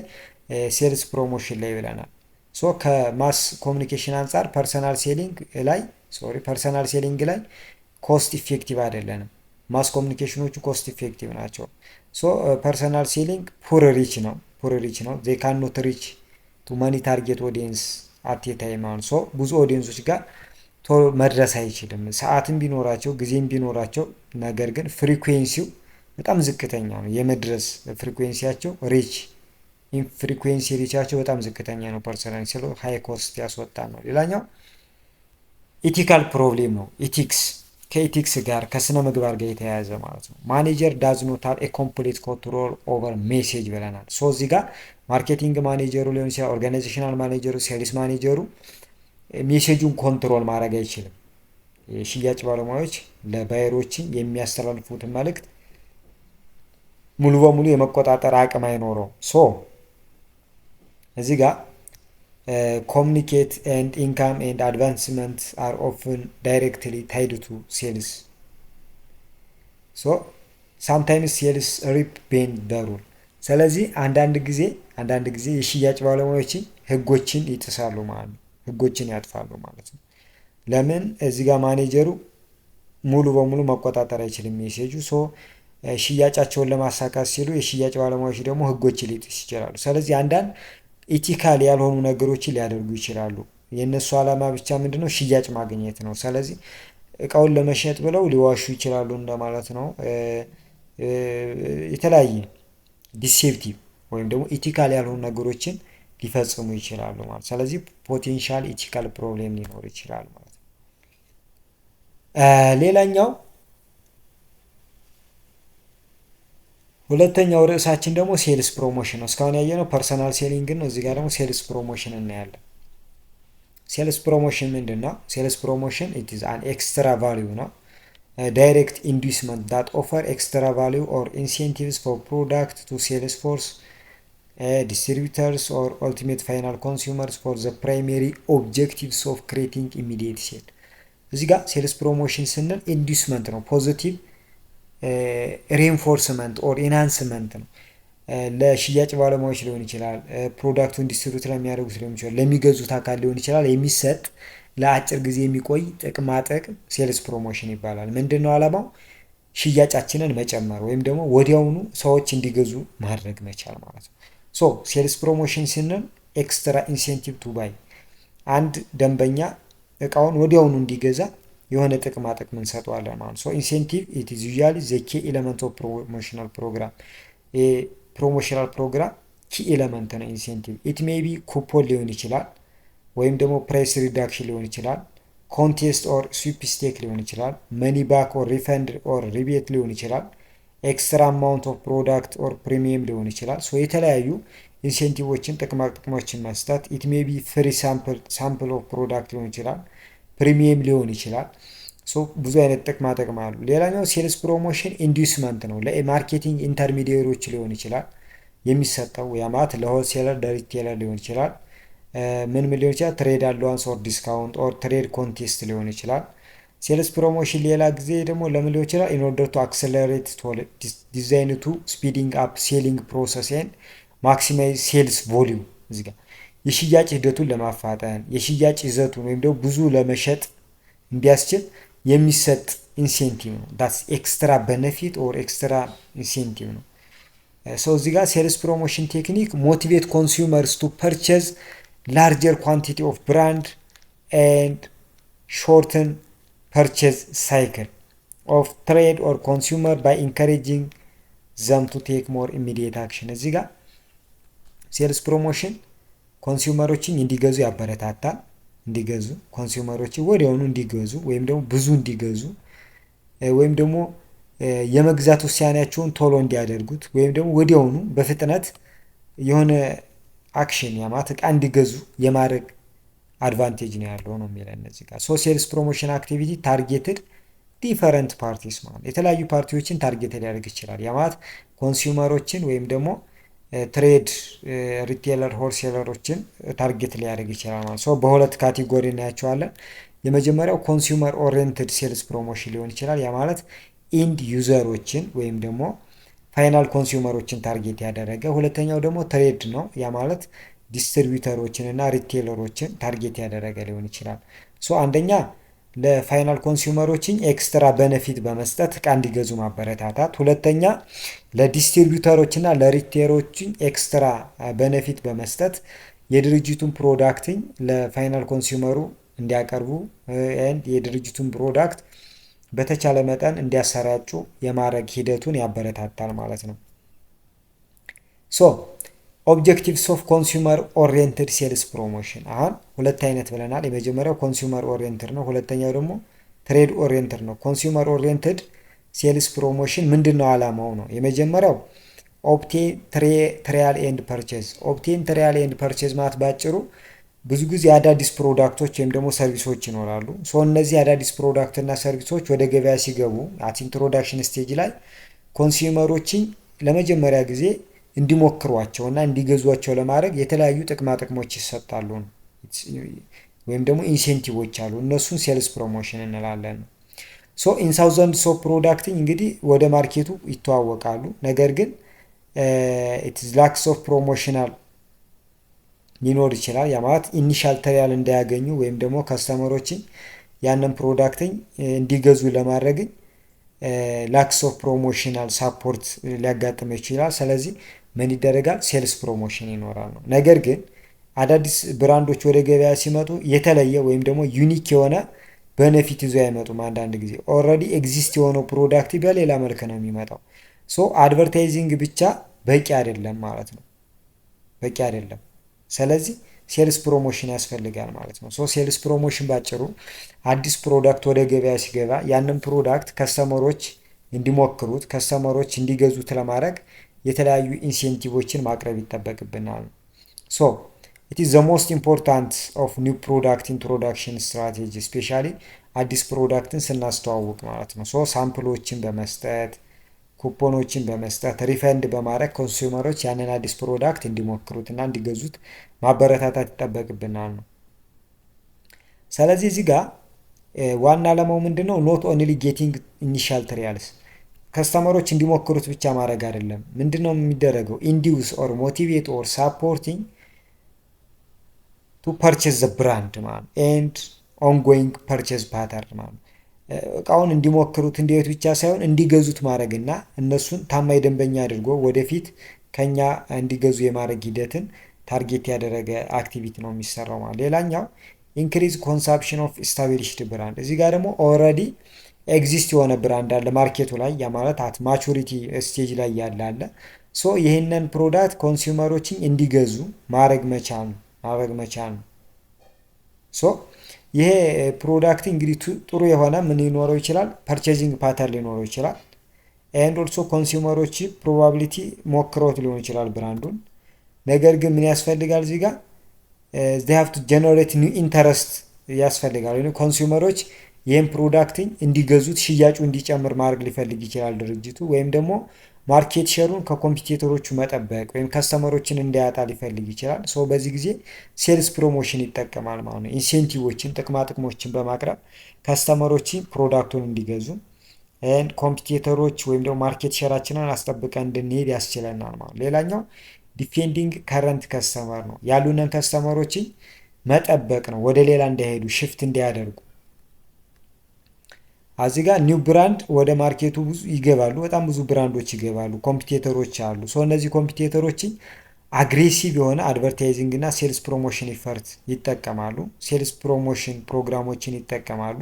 ሴልስ ፕሮሞሽን ላይ ብለናል። ሶ ከማስ ኮሚኒኬሽን አንጻር ፐርሰናል ሴሊንግ ላይ ኮስት ኢፌክቲቭ አይደለንም። ማስ ኮሚኒኬሽኖቹ ኮስት ኢፌክቲቭ ናቸው። ሶ ፐርሰናል ሴሊንግ ፑር ሪች ነው። ዜ ካን ኖት ሪች ቱ መኒ ታርጌት ኦዲየንስ አት ኤ ታይም። ሶ ብዙ ኦዲየንሶች ጋር ቶሎ መድረስ አይችልም። ሰዓትም ቢኖራቸው ጊዜም ቢኖራቸው ነገር ግን ፍሪኩዌንሲው በጣም ዝቅተኛ ነው። የመድረስ ፍሪኩዌንሲያቸው ፍሪኩዌንሲ ሪቻቸው በጣም ዝቅተኛ ነው። ፐርሰናል ሴሎ ሃይ ኮስት ያስወጣል ነው። ሌላኛው ኢቲካል ፕሮብሌም ነው። ከኢቲክስ ጋር ከስነ ምግባር ጋር የተያያዘ ማለት ነው። ማኔጀር ዳዝ ኖት ሃቭ ኤ ኮምፕሊት ኮንትሮል ኦቨር ሜሴጅ ብለናል። ሶ እዚህ ጋር ማርኬቲንግ ማኔጀሩ ሊሆን ይችላል፣ ኦርጋናይዜሽናል ማኔጀሩ፣ ሴልስ ማኔጀሩ ሜሴጁን ኮንትሮል ማድረግ አይችልም። የሽያጭ ባለሙያዎች ለባየሮችን የሚያስተላልፉትን መልእክት ሙሉ በሙሉ የመቆጣጠር አቅም አይኖረው። ሶ እዚህ ጋር ኮሚኒኬት ኤንድ ኢንካም ኤንድ አድቫንስመንት አር ኦፍን ዳይሬክትሊ ታይድ ቱ ሴልስ። ሶ ሳምታይምስ ሴልስ ሪፕ ቤንድ ዘ ሩል። ስለዚህ አንዳንድ ጊዜ የሽያጭ ባለሙያዎችን ህጎችን ይጥሳሉ ማለት ነው፣ ህጎችን ያጥፋሉ ማለት ነው። ለምን? እዚህ ጋር ማኔጀሩ ሙሉ በሙሉ መቆጣጠር አይችልም ሜሴጁ። ሶ ሽያጫቸውን ለማሳካት ሲሉ የሽያጭ ባለሙያዎች ደግሞ ህጎችን ሊጥስ ይችላሉ። ስለዚህ አንዳንድ ኢቲካል ያልሆኑ ነገሮችን ሊያደርጉ ይችላሉ። የእነሱ ዓላማ ብቻ ምንድነው? ሽያጭ ማግኘት ነው። ስለዚህ እቃውን ለመሸጥ ብለው ሊዋሹ ይችላሉ እንደማለት ነው። የተለያየ ዲሴፕቲቭ ወይም ደግሞ ኢቲካል ያልሆኑ ነገሮችን ሊፈጽሙ ይችላሉ ማለት። ስለዚህ ፖቴንሻል ኢቲካል ፕሮብሌም ሊኖር ይችላል ማለት ነው። ሁለተኛው ርዕሳችን ደግሞ ሴልስ ፕሮሞሽን ነው። እስካሁን ያየነው ፐርሰናል ሴሊንግ ነው። እዚህ ጋር ደግሞ ሴልስ ፕሮሞሽን እናያለን። ሴልስ ፕሮሞሽን ምንድን ነው? ሴልስ ፕሮሞሽን ኢት ኢዝ አን ኤክስትራ ቫሊዩ ነው። ዳይሬክት ኢንዱስመንት ዳት ኦፈር ኤክስትራ ቫሊዩ ኦር ኢንሴንቲቭስ ፎር ፕሮዳክት ቱ ሴልስ ፎርስ ዲስትሪቢዩተርስ ኦር ኦልቲሜት ፋይናል ኮንሱመርስ ፎር ዘ ፕራይሜሪ ኦብጀክቲቭስ ኦፍ ክሬቲንግ ኢሚዲየት ሴል። እዚህ ጋር ሴልስ ፕሮሞሽን ስንል ኢንዱስመንት ነው፣ ፖዚቲቭ ሬንፎርስመንት ኦር ኢንሃንስመንት ነው። ለሽያጭ ባለሙያዎች ሊሆን ይችላል፣ ፕሮዳክቱን ዲስትሪቢዩት ለሚያደርጉት ሊሆን ይችላል፣ ለሚገዙት አካል ሊሆን ይችላል። የሚሰጥ ለአጭር ጊዜ የሚቆይ ጥቅማጥቅም ሴልስ ፕሮሞሽን ይባላል። ምንድነው ዓላማው? ሽያጫችንን መጨመር ወይም ደግሞ ወዲያውኑ ሰዎች እንዲገዙ ማድረግ መቻል ማለት ነው። ሶ ሴልስ ፕሮሞሽን ስንል ኤክስትራ ኢንሴንቲቭ ቱ ባይ፣ አንድ ደንበኛ እቃውን ወዲያውኑ እንዲገዛ የሆነ ጥቅማጥቅም እንሰጠዋለን ማለት ነው። ኢንሴንቲቭ ኢት ኢዝ ዩዥዋሊ ዘ ኪ ኤሌመንት ኦፍ ፕሮሞሽናል ፕሮግራም። ፕሮሞሽናል ፕሮግራም ኪ ኤሌመንት ነው ኢንሴንቲቭ። ኢት ሜይ ቢ ኩፖን ሊሆን ይችላል፣ ወይም ደግሞ ፕራይስ ሪዳክሽን ሊሆን ይችላል፣ ኮንቴስት ኦር ስዊፕስቴክ ሊሆን ይችላል፣ መኒ ባክ ኦር ሪፈንድ ኦር ሪቤት ሊሆን ይችላል፣ ኤክስትራ አማውንት ኦፍ ፕሮዳክት ኦር ፕሪሚየም ሊሆን ይችላል። ሶ የተለያዩ ኢንሴንቲቮችን ጥቅማጥቅሞችን መስጠት። ኢት ሜይ ቢ ፍሪ ሳምፕል ኦፍ ፕሮዳክት ሊሆን ይችላል፣ ፕሪሚየም ሊሆን ይችላል። ሶ ብዙ አይነት ጥቅማ ጥቅም አሉ። ሌላኛው ሴልስ ፕሮሞሽን ኢንዱስመንት ነው። ለማርኬቲንግ ኢንተርሚዲየሮች ሊሆን ይችላል የሚሰጠው፣ ያ ማለት ለሆልሴለር ለሪቴለር ሊሆን ይችላል። ምን ሊሆን ይችላል? ትሬድ አለዋንስ ኦር ዲስካውንት ኦር ትሬድ ኮንቴስት ሊሆን ይችላል። ሴልስ ፕሮሞሽን ሌላ ጊዜ ደግሞ ለምን ሊሆን ይችላል? ኢን ኦርደር ቱ አክሰለሬት ዲዛይን ቱ ስፒዲንግ አፕ ሴሊንግ ፕሮሰስ ኤንድ ማክሲማይዝ ሴልስ ቮሊዩም። እዚህ ጋር የሽያጭ ሂደቱን ለማፋጠን የሽያጭ ይዘቱን ወይም ደግሞ ብዙ ለመሸጥ እንዲያስችል የሚሰጥ ኢንሴንቲቭ ነው። ዳትስ ኤክስትራ ቤኔፊት ኦር ኤክስትራ ኢንሴንቲቭ ነው። ሰው እዚህ ጋር ሴልስ ፕሮሞሽን ቴክኒክ ሞቲቬት ኮንሱመርስ ቱ ፐርቼዝ ላርጀር ኳንቲቲ ኦፍ ብራንድ ኤንድ ሾርትን ፐርቼዝ ሳይክል ኦፍ ትሬድ ኦር ኮንሱመር ባይ ኢንካሬጂንግ ዘም ቱ ቴክ ሞር ኢሚዲየት አክሽን። እዚህ ጋር ሴልስ ፕሮሞሽን ኮንሱመሮችን እንዲገዙ ያበረታታል። እንዲገዙ ኮንሱመሮችን ወዲያውኑ እንዲገዙ ወይም ደግሞ ብዙ እንዲገዙ ወይም ደግሞ የመግዛት ውሳኔያቸውን ቶሎ እንዲያደርጉት ወይም ደግሞ ወዲያውኑ በፍጥነት የሆነ አክሽን ያማት እቃ እንዲገዙ የማድረግ አድቫንቴጅ ነው ያለው ነው የሚለው እነዚህ ጋር። ሶ ሴልስ ፕሮሞሽን አክቲቪቲ ታርጌትድ ዲፈረንት ፓርቲስ ማለት የተለያዩ ፓርቲዎችን ታርጌት ሊያደርግ ይችላል። ያማት ኮንሱመሮችን ወይም ደግሞ ትሬድ ሪቴለር ሆልሴለሮችን ታርጌት ሊያደርግ ይችላል ማለት። ሶ በሁለት ካቴጎሪ እናያቸዋለን። የመጀመሪያው ኮንሱመር ኦሪየንትድ ሴልስ ፕሮሞሽን ሊሆን ይችላል። ያ ማለት ኢንድ ዩዘሮችን ወይም ደግሞ ፋይናል ኮንሱመሮችን ታርጌት ያደረገ። ሁለተኛው ደግሞ ትሬድ ነው። ያ ማለት ዲስትሪቢዩተሮችን እና ሪቴለሮችን ታርጌት ያደረገ ሊሆን ይችላል። ሶ አንደኛ ለፋይናል ኮንሱመሮችን ኤክስትራ ቤኔፊት በመስጠት እቃ እንዲገዙ ማበረታታት። ሁለተኛ ለዲስትሪቢዩተሮች እና ለሪቴለሮችን ኤክስትራ ቤኔፊት በመስጠት የድርጅቱን ፕሮዳክትን ለፋይናል ኮንሱመሩ እንዲያቀርቡ የድርጅቱን ፕሮዳክት በተቻለ መጠን እንዲያሰራጩ የማድረግ ሂደቱን ያበረታታል ማለት ነው። ሶ ኦብጀክቲቭስ ኦፍ ኮንሱመር ኦሪየንትድ ሴልስ ፕሮሞሽን አሁን ሁለት አይነት ብለናል። የመጀመሪያው ኮንሱመር ኦሪየንትድ ነው። ሁለተኛው ደግሞ ትሬድ ኦሪየንትድ ነው። ኮንሱመር ኦሪየንትድ ሴልስ ፕሮሞሽን ምንድን ነው ዓላማው ነው? የመጀመሪያው ኦብቴን ትሪያል ኤንድ ፐርቼዝ። ኦብቴን ትሪያል ኤንድ ፐርቼዝ ማለት ባጭሩ ብዙ ጊዜ አዳዲስ ፕሮዳክቶች ወይም ደግሞ ሰርቪሶች ይኖራሉ። ሶ እነዚህ አዳዲስ ፕሮዳክት እና ሰርቪሶች ወደ ገበያ ሲገቡ አት ኢንትሮዳክሽን ስቴጅ ላይ ኮንሱመሮችን ለመጀመሪያ ጊዜ እንዲሞክሯቸው እና እንዲገዟቸው ለማድረግ የተለያዩ ጥቅማ ጥቅሞች ይሰጣሉ ወይም ደግሞ ኢንሴንቲቮች አሉ። እነሱን ሴልስ ፕሮሞሽን እንላለን። ሶ ኢን ሳውዘንድስ ኦፍ ፕሮዳክቲንግ እንግዲህ ወደ ማርኬቱ ይተዋወቃሉ። ነገር ግን ኢትስ ላክስ ኦፍ ፕሮሞሽናል ሊኖር ይችላል። ያ ማለት ኢኒሻል ትሪያል እንዳያገኙ ወይም ደግሞ ከስተመሮችን ያንን ፕሮዳክትን እንዲገዙ ለማድረግ ላክስ ኦፍ ፕሮሞሽናል ሳፖርት ሊያጋጥም ይችላል። ስለዚህ ምን ይደረጋል? ሴልስ ፕሮሞሽን ይኖራል ነው። ነገር ግን አዳዲስ ብራንዶች ወደ ገበያ ሲመጡ የተለየ ወይም ደግሞ ዩኒክ የሆነ በነፊት ይዞ አይመጡም። አንዳንድ ጊዜ ኦልሬዲ ኤግዚስት የሆነው ፕሮዳክት በሌላ መልክ ነው የሚመጣው። ሶ አድቨርታይዚንግ ብቻ በቂ አይደለም ማለት ነው፣ በቂ አይደለም። ስለዚህ ሴልስ ፕሮሞሽን ያስፈልጋል ማለት ነው። ሶ ሴልስ ፕሮሞሽን ባጭሩ አዲስ ፕሮዳክት ወደ ገበያ ሲገባ ያንን ፕሮዳክት ከስተመሮች እንዲሞክሩት ከስተመሮች እንዲገዙት ለማድረግ የተለያዩ ኢንሴንቲቮችን ማቅረብ ይጠበቅብናል። ሶ ኢት ኢዝ ዘ ሞስት ኢምፖርታንት ኦፍ ኒው ፕሮዳክት ኢንትሮዳክሽን ስትራቴጂ ስፔሻሊ አዲስ ፕሮዳክትን ስናስተዋውቅ ማለት ነው። ሶ ሳምፕሎችን በመስጠት ኩፖኖችን በመስጠት ሪፈንድ በማድረግ ኮንሱመሮች ያንን አዲስ ፕሮዳክት እንዲሞክሩትና እንዲገዙት ማበረታታት ይጠበቅብናል ነው። ስለዚህ እዚህ ጋር ዋና ዓላማው ምንድን ነው? ኖት ኦንሊ ጌቲንግ ኢኒሻል ትሪያልስ ከስተመሮች እንዲሞክሩት ብቻ ማድረግ አይደለም። ምንድን ነው የሚደረገው? ኢንዲውስ ኦር ሞቲቬት ኦር ሳፖርቲንግ ቱ ፐርቼዝ ዘ ብራንድ ማለት ኤንድ ኦንጎይንግ ፐርቼዝ ፓተርን ማለት እቃውን እንዲሞክሩት እንዲሄዱ ብቻ ሳይሆን እንዲገዙት ማድረግና እነሱን ታማኝ ደንበኛ አድርጎ ወደፊት ከኛ እንዲገዙ የማድረግ ሂደትን ታርጌት ያደረገ አክቲቪቲ ነው የሚሰራው ማለት። ሌላኛው ኢንክሪዝ ኮንሳምፕሽን ኦፍ ኢስታብሊሽድ ብራንድ። እዚህ ጋር ደግሞ ኦልሬዲ ኤግዚስት የሆነ ብራንድ አለ ማርኬቱ ላይ፣ ያ ማለት አት ማቹሪቲ ስቴጅ ላይ ያለ አለ። ሶ ይህንን ፕሮዳክት ኮንሱመሮችን እንዲገዙ ማድረግ መቻል ነው። ሶ ይሄ ፕሮዳክት እንግዲህ ጥሩ የሆነ ምን ሊኖረው ይችላል? ፐርቼዚንግ ፓተርን ሊኖረው ይችላል። ኤንድ ኦልሶ ኮንሱመሮች ፕሮባቢሊቲ ሞክሮት ሊሆን ይችላል ብራንዱን። ነገር ግን ምን ያስፈልጋል እዚህ ጋር they have to generate new interest ያስፈልጋል። ኮንሱመሮች ይህን ፕሮዳክትን እንዲገዙት ሽያጩ እንዲጨምር ማድረግ ሊፈልግ ይችላል ድርጅቱ፣ ወይም ደግሞ ማርኬት ሼሩን ከኮምፒቲተሮቹ መጠበቅ ወይም ከስተመሮችን እንዳያጣ ሊፈልግ ይችላል። ሶ በዚህ ጊዜ ሴልስ ፕሮሞሽን ይጠቀማል ማለት ነው። ኢንሴንቲቮችን ጥቅማ ጥቅሞችን በማቅረብ ከስተመሮችን ፕሮዳክቱን እንዲገዙ ኮምፒቲተሮች ወይም ደግሞ ማርኬት ሼራችንን አስጠብቀን እንድንሄድ ያስችለናል ማለት ነው። ሌላኛው ዲፌንዲንግ ከረንት ከስተመር ነው። ያሉንን ከስተመሮችን መጠበቅ ነው፣ ወደ ሌላ እንዳይሄዱ ሽፍት እንዲያደርጉ። እዚህ ጋር ኒው ብራንድ ወደ ማርኬቱ ብዙ ይገባሉ፣ በጣም ብዙ ብራንዶች ይገባሉ፣ ኮምፒቲተሮች አሉ። እነዚህ ኮምፒቲተሮችን አግሬሲቭ የሆነ አድቨርታይዚንግ እና ሴልስ ፕሮሞሽን ኢፈርት ይጠቀማሉ፣ ሴልስ ፕሮሞሽን ፕሮግራሞችን ይጠቀማሉ።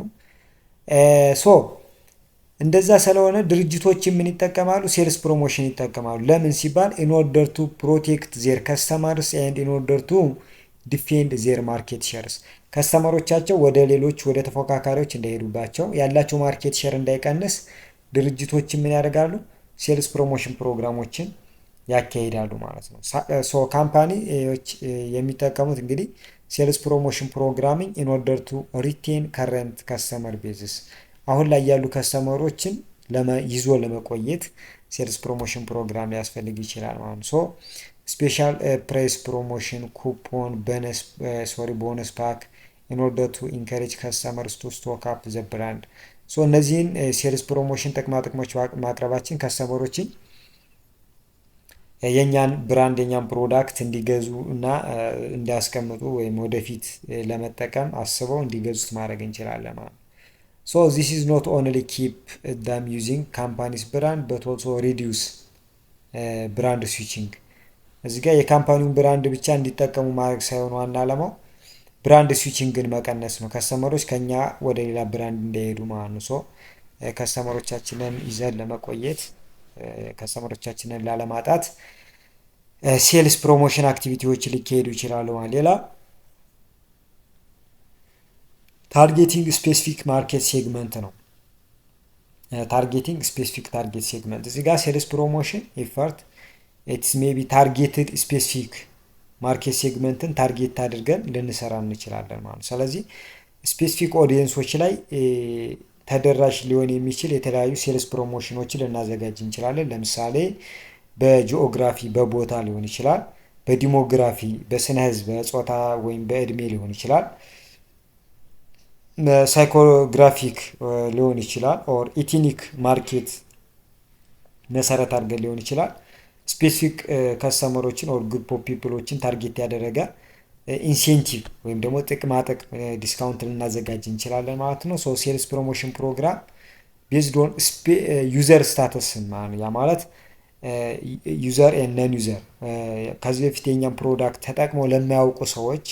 እንደዛ ስለሆነ ድርጅቶችን ምን ይጠቀማሉ? ሴልስ ፕሮሞሽን ይጠቀማሉ። ለምን ሲባል ኢን ኦርደር ቱ ፕሮቴክት ዜር ከስተመርስ ኤንድ ኢን ኦርደር ቱ ዲፌንድ ዜር ማርኬት ሼርስ፣ ከስተመሮቻቸው ወደ ሌሎች ወደ ተፎካካሪዎች እንዳይሄዱባቸው፣ ያላቸው ማርኬት ሼር እንዳይቀንስ ድርጅቶችን ምን ያደርጋሉ? ሴልስ ፕሮሞሽን ፕሮግራሞችን ያካሂዳሉ ማለት ነው። ካምፓኒዎች የሚጠቀሙት እንግዲህ ሴልስ ፕሮሞሽን ፕሮግራሚንግ ኢን ኦርደር ቱ ሪቴን ከረንት ከስተመር ቤዝስ፣ አሁን ላይ ያሉ ከስተመሮችን ይዞ ለመቆየት ሴልስ ፕሮሞሽን ፕሮግራም ሊያስፈልግ ይችላል ማለት ነው። ስፔሻል ፕራይስ ፕሮሞሽን፣ ኩፖን፣ ቦነስ ፓክ ኢን ኦርደር ቱ ኢንከሬጅ ከስተመርስ ቱ ስቶክ አፕ ዘ ብራንድ። እነዚህን ሴልስ ፕሮሞሽን ጥቅማ ጥቅሞች ማቅረባችን ከስተመሮችን የኛን ብራንድ የኛን ፕሮዳክት እንዲገዙ እና እንዲያስቀምጡ ወይም ወደፊት ለመጠቀም አስበው እንዲገዙት ማድረግ እንችላለን ማለት ነው። this is not only keep them using company's brand but also reduce brand switching። እዚህ ጋር የካምፓኒውን ብራንድ ብቻ እንዲጠቀሙ ማድረግ ሳይሆን ዋና ዓላማው ብራንድ ስዊቺንግን መቀነስ ነው፣ ከስተመሮች ከኛ ወደ ሌላ ብራንድ እንዳይሄዱ ማለት ነው። ከስተመሮቻችንን ይዘን ለመቆየት ከስተመሮቻችንን ላለማጣት ሴልስ ፕሮሞሽን አክቲቪቲዎች ሊካሄዱ ይችላሉ ማለት። ሌላ ታርጌቲንግ ስፔሲፊክ ማርኬት ሴግመንት ነው። ታርጌቲንግ ስፔሲፊክ ታርጌት ሴግመንት እዚህ ጋር ሴልስ ፕሮሞሽን ኢፈርት ኢትስ ሜቢ ታርጌትድ ስፔሲፊክ ማርኬት ሴግመንትን ታርጌት አድርገን ልንሰራ እንችላለን ማለት። ስለዚህ ስፔሲፊክ ኦዲየንሶች ላይ ተደራሽ ሊሆን የሚችል የተለያዩ ሴልስ ፕሮሞሽኖችን ልናዘጋጅ እንችላለን። ለምሳሌ በጂኦግራፊ በቦታ ሊሆን ይችላል፣ በዲሞግራፊ በስነ ህዝብ በጾታ ወይም በእድሜ ሊሆን ይችላል፣ ሳይኮግራፊክ ሊሆን ይችላል፣ ኦር ኢትኒክ ማርኬት መሰረት አድርገን ሊሆን ይችላል። ስፔሲፊክ ከስተመሮችን ኦር ግሩፕ ኦፍ ፒፕሎችን ታርጌት ያደረገ ኢንሴንቲቭ ወይም ደግሞ ጥቅማጥቅም ዲስካውንት ልናዘጋጅ እንችላለን ማለት ነው። ሴልስ ፕሮሞሽን ፕሮግራም ቤዝድ ኦን ዩዘር ስታተስ ያ ማለት ዩዘር ኤንድ ነን ዩዘር ከዚህ በፊት የኛም ፕሮዳክት ተጠቅመው ለማያውቁ ሰዎች